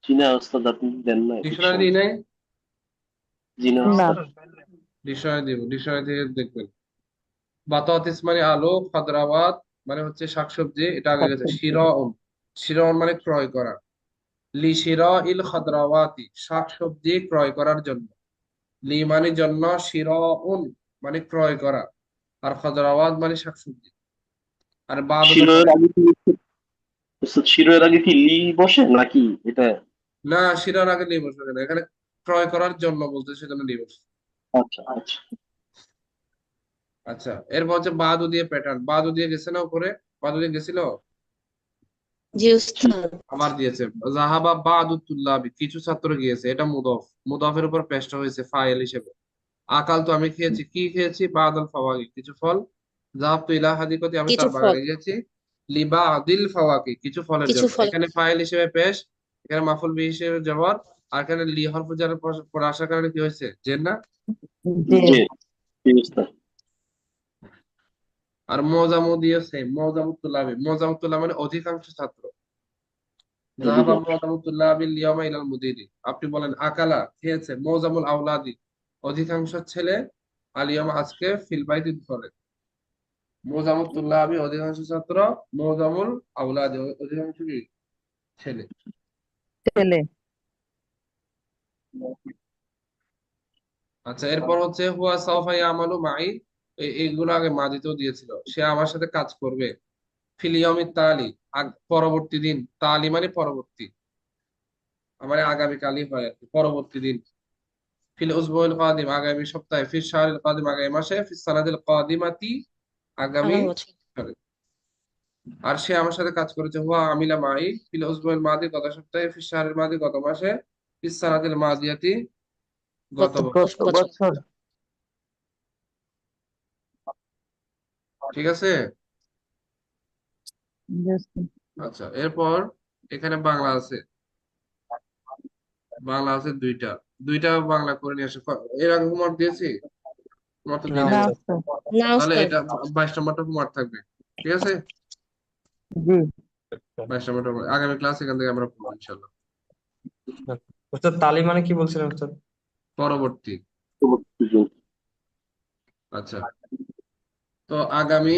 চীনা উস্তাদ আপনি দেন না ডিকশনারি ডিকশন? দিই নাই? জি না না না। উস্তাদ। উস্তাদ, ডিকশনারি দিব, ডিকশনারি থেকে দেখবেন। বাতাতিস মানে আলু, খাদ্রাওয়াত মানে হচ্ছে শাকসবজি, এটা আগে গেছে। শাকসবজি। শিরাউন, শিরাউন মানে ক্রয় করা। লি শিরা ইল খাদ্রাওয়াতি, শাকসবজি ক্রয় করার জন্য। লি মানে জন্য, শিরাউন মানে ক্রয় করা, আর খাদ্রাওয়াত মানে শাকসবজি। আর বাদ হলো শিরোয়ের পরে। আগে কি উস্তাদ, শিরোয়ের আগে কি লি বসে নাকি এটা? না, শিরার আগে লি বসবে না, এখানে ক্রয় করার জন্য বলতে, সেজন্য লি বসবে। আচ্ছা আচ্ছা। আচ্ছা, এরপর হচ্ছে বাদু দিয়ে প্যাটার্ন। বাদু দিয়ে গেছে না উপরে? বাদু দিয়ে গেছিল, জি উস্তাদ। আবার দিয়েছে। জাহাবা বাদু তুল্লাবি, কিছু ছাত্র গিয়েছে, এটা মুদফ। মুদফের উপর পেশটা হয়েছে ফাইল হিসেবে। আকাল তো আমি খেয়েছি, কি খেয়েছি? বাদাল ফাওয়াকি, কিছু ফল। জাহাবতু ইলা হাদিকতি, আমি কিছু তার ফল, বাগানে গিয়েছি। লিবা আদিল ফাওয়াকি, কিছু ফলের কিছু জন্য। ফল। এখানে ফাইল হিসেবে পেশ, এখানে মাফুল বিহি হিসেবে জবর, আর এখানে লি হরফ জারের পর আসার কারণে কি হয়েছে? জের না? জি। জি জি উস্তাদ। আর মজামু দিয়েছে, মজামুতুল্লাবি, মজামুতুল্লাহ মানে অধিকাংশ ছাত্র। জাহাবা অধিকাংশ। মুআতামুতুল্লাবিল ইয়াওমা ইলাল মুদিরি, আপনি বলেন আকালা খেয়েছে, মৌজামুল আওলাদি অধিকাংশ ছেলে, আল ইয়াওমা আজকে, ফিল বাইতি ঘরে। মৌজামুতুল্লাবি অধিকাংশ ছাত্র, মৌজামুল আওলাদি অধিকাংশ কি? ছেলে। ছেলে। আচ্ছা, এরপর হচ্ছে হুয়া সাওফা ইয়ামালু মাই, এইগুলো আগে মাদিতেও দিয়েছিল, সে আমার সাথে কাজ করবে। ফিল ইয়াউমিত তালি, পরবর্তী দিন। তালি মানে পরবর্তী, মানে আগামীকালই হয় আর কি, পরবর্তী দিন। ফিল উসবুল কাদিম, আগামী সপ্তাহে। ফিল শাহরিল কাদিম, আগামী মাসে। ফিস সানাতিল কাদিমাতি, আগামী আগামী বছর। সালে। আর সে আমার সাথে কাজ করেছে। হুয়া আমিলা মাই ফিল উসবুল মাদি, গত সপ্তাহে। ফিস শাহরিল মাদি, গত মাসে। ফিস সানাতিল মাদিয়াতি, গত গত বছর। গত বছর। বছর। ঠিক আছে। জি উস্তাদ। আচ্ছা, এরপর এখানে বাংলা আছে। বাংলা আছে দুইটা, দুইটা বাংলা করে নিয়ে আসে। এর আগে হোমওয়ার্ক দিয়েছি? তোমার তো না দিই নাই না তো। উস্তাদ। উস্তাদ। না তাহলে উস্তাদ। এটা 22 নম্বরটা হোমওয়ার্ক থাকবে। ঠিক আছে, জি। 22 নম্বরটা আগামী ক্লাস এখান থেকে আমরা পড়বো ইনশাল্লাহ। উস্তাদ তালি মানে কি বলছিলেন উস্তাদ? পরবর্তী। আচ্ছা, তো আগামী,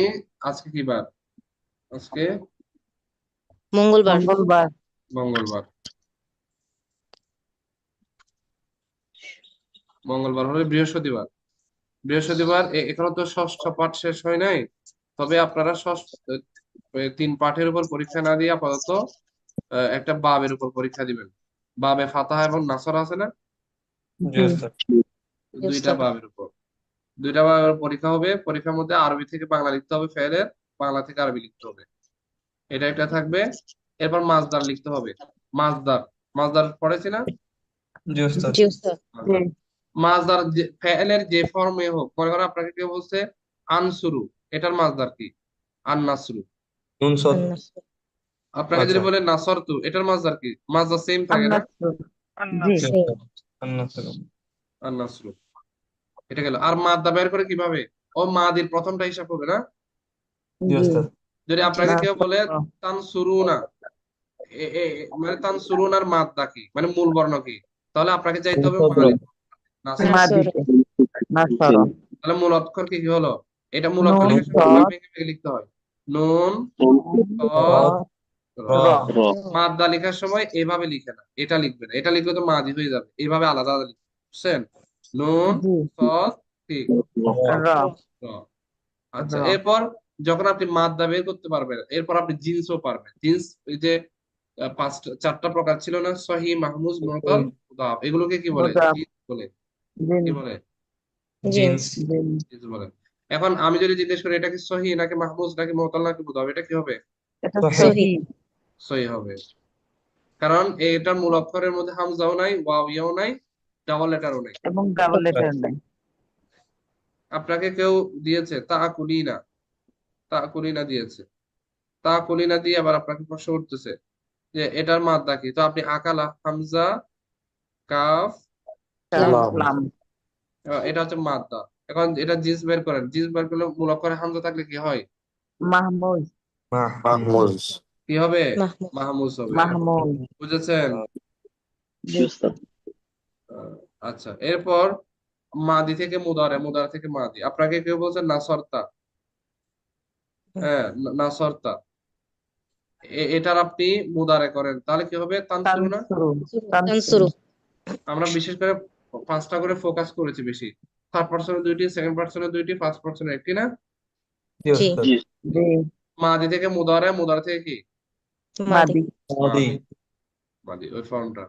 আজকে কি বার? আজকে মঙ্গলবার। মঙ্গলবার। মঙ্গলবার। মঙ্গলবার হলে বৃহস্পতিবার। বৃহস্পতিবার এখনো তো ষষ্ঠ পাঠ শেষ হয় নাই, তবে আপনারা ষষ্ঠ 3 পাঠের উপর পরীক্ষা না দিয়ে আপাতত একটা বাবের উপর পরীক্ষা দিবেন। বাবে ফাতাহা এবং নাসর আছে না, জি ওস্তাদ। দুইটা বাবের উপর পরীক্ষা হবে। পরীক্ষার মধ্যে আরবি থেকে বাংলা লিখতে হবে, ফেলের বাংলা থেকে আরবি লিখতে হবে, এটা একটা থাকবে। এরপর মাজদার লিখতে হবে। মাজদার পড়েছি না? জি ওস্তাদ। মাজদার মাজদার ফেলের যে ফর্মে হোক, মনে করেন আপনাকে কেউ বলছে আনসুরু, এটার মাজদার কি? আন-নাসরু। নুন সদ। আপনাকে যদি আচ্ছা। বলে নাসরতু, এটার মাজদার কি? মাজদার সেম থাকে না? জি আন-নাসর। আন-নাসরু, এটা গেল। আর মাদ্দা বের করে কিভাবে? ও মাদির প্রথমটা হিসাব হবে না? জি ওস্তাদ। যদি আপনাকে কেউ বলে তানসুরুনা, মানে তানসুরুনার মাদ্দা কি, মানে মূল বর্ণ কি, তাহলে আপনাকে যাইতে হবে মাদিতে, নাসর। তাহলে মূল অক্ষর কি কি হলো? এটা মূল অক্ষর লেখার সময় ভেঙে ভেঙে লিখতে হয়। নুন, র। মাদ্দা লেখার সময় এভাবে লিখে না, এটা লিখবে না, এটা লিখলে তো মাদি হয়ে যাবে, এভাবে আলাদা আলাদা লিখবে, বুঝছেন? নুন, সদ, ঠিক, র। আচ্ছা, এরপর যখন আপনি মাদ্দা বের করতে পারবেন, এরপর আপনি জিন্সও পারবেন। জিন্স, এই যে 4টা প্রকার ছিল না, সহি, মাহমুজ, মুরতাল, মুদাফ, এগুলোকে কি বলে? জিন্স বলে। কি বলে? জিন্স। জিন্স বলে। এখন আমি যদি জিজ্ঞেস করি এটা কি সহি নাকি মাহমুজ নাকি মুরতাল নাকি মুদাফ, এটা কি হবে? সহি হবে, কারণ এটার মূল অক্ষরের মধ্যে হামজাও নাই, ওয়াও ইয়াও নাই, ডাবল লেটারও নাই। এবং ডাবল লেটার নেই। আপনাকে কেউ দিয়েছে তাকুলিনা, তাকুলিনা দিয়েছে, তাকুলিনা দিয়ে আবার আপনাকে প্রশ্ন করতেছে যে এটার মাদ্দা কি, তো আপনি আকালা, হামজা, কাফ, লাম। এটা হচ্ছে মাদ্দা। এখন এটা জিন্স বের করেন, জিন্স বের করলে মূল অক্ষরে হামজা থাকলে কি হয়? মাহমুজ। কি হবে? মাহমুজ হবে। বুঝেছেন? আচ্ছা, এরপর মাদি থেকে মুদারে, মুদারে থেকে মাদি। আপনাকে কেউ বলছে নাসরতা, হ্যাঁ নাসরতা, এটার আপনি মুদারে করেন, তাহলে কি হবে? তানসুরুনা। আমরা বিশেষ করে 5টা করে ফোকাস করেছি বেশি। থার্ড পার্সনে 2টি, সেকেন্ড পার্সনে 2টি, ফার্স্ট পার্সনে 1টি না? মাদি থেকে মুদারে, মুদারে থেকে কি? মাদি, ওই ফর্মটা।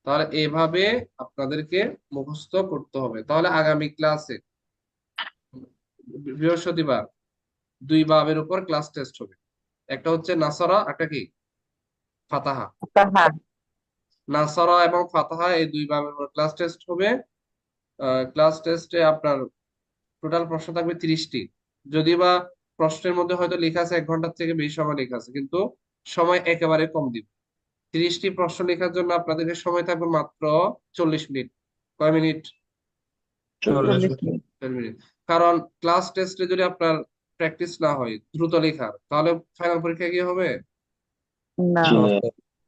তাহলে এভাবে আপনাদেরকে মুখস্থ করতে হবে। তাহলে আগামী ক্লাসে বৃহস্পতিবার 2 বাবের উপর ক্লাস টেস্ট হবে। একটা হচ্ছে নাসরা, একটা কি? ফাতাহা। নাসরা এবং ফাতাহা, এই 2 বাবের উপর ক্লাস টেস্ট হবে। ক্লাস টেস্টে আপনার টোটাল প্রশ্ন থাকবে 30টি। যদি বা প্রশ্নের মধ্যে হয়তো লেখা আছে 1 ঘন্টার থেকে বেশি সময় লেখা আছে, কিন্তু সময় একেবারে কম দিব। 30টি প্রশ্ন লেখার জন্য আপনাদেরকে সময় থাকবে মাত্র 40 মিনিট। কয় মিনিট? 40 মিনিট। কারণ ক্লাস টেস্টে যদি আপনার প্র্যাকটিস না হয় দ্রুত লেখার, তাহলে ফাইনাল পরীক্ষা কি হবে?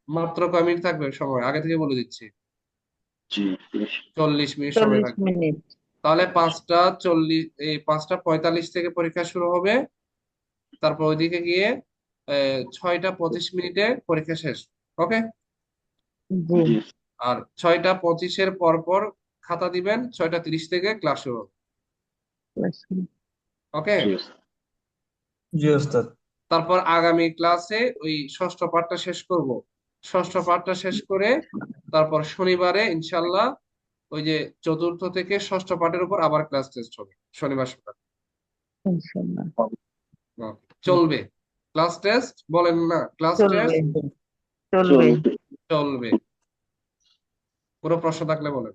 মাত্র কয় মিনিট থাকবে সময়, আগে থেকে বলে দিচ্ছি। 40 মিনিট সময় থাকবে। তাহলে 5:45 থেকে পরীক্ষা শুরু হবে। তারপর ওইদিকে গিয়ে 6:25 পরীক্ষা শেষ। ওকে? আর 6:25 পর পর খাতা দিবেন, 6:30 থেকে ক্লাস শুরু হবে। ওকে? জি ওস্তাদ। তারপর আগামী ক্লাসে ওই ষষ্ঠ পাঠটা শেষ করব। ষষ্ঠ পাঠটা শেষ করে তারপর শনিবারে ইনশাল্লাহ ওই যে 4র্থ থেকে ষষ্ঠ পাঠের উপর আবার ক্লাস টেস্ট হবে শনিবার সকাল। চলবে ক্লাস টেস্ট, বলেন না ক্লাস টেস্ট চলবে। কোনো প্রশ্ন থাকলে বলেন,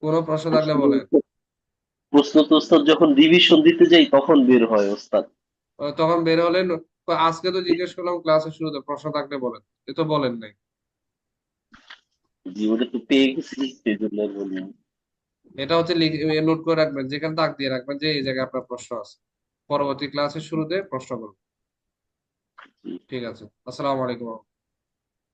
কোনো প্রশ্ন থাকলে বলেন। প্রশ্ন তো ওস্তাদ যখন রিভিশন দিতে যাই তখন বের হয় ওস্তাদ। তখন বের হলেন, আজকে তো জিজ্ঞেস করলাম ক্লাসের শুরুতে, প্রশ্ন থাকলে বলেন, এ তো বলেন নাই। জীবনে তো পেয়ে গেছি, সেই জন্য বললাম। এটা হচ্ছে নোট করে রাখবেন, যেখানে দাগ দিয়ে রাখবেন যে এই জায়গায় আপনার প্রশ্ন আছে, পরবর্তী ক্লাসের শুরুতে প্রশ্ন করবেন। ঠিক আছে, আসসালামু আলাইকুম।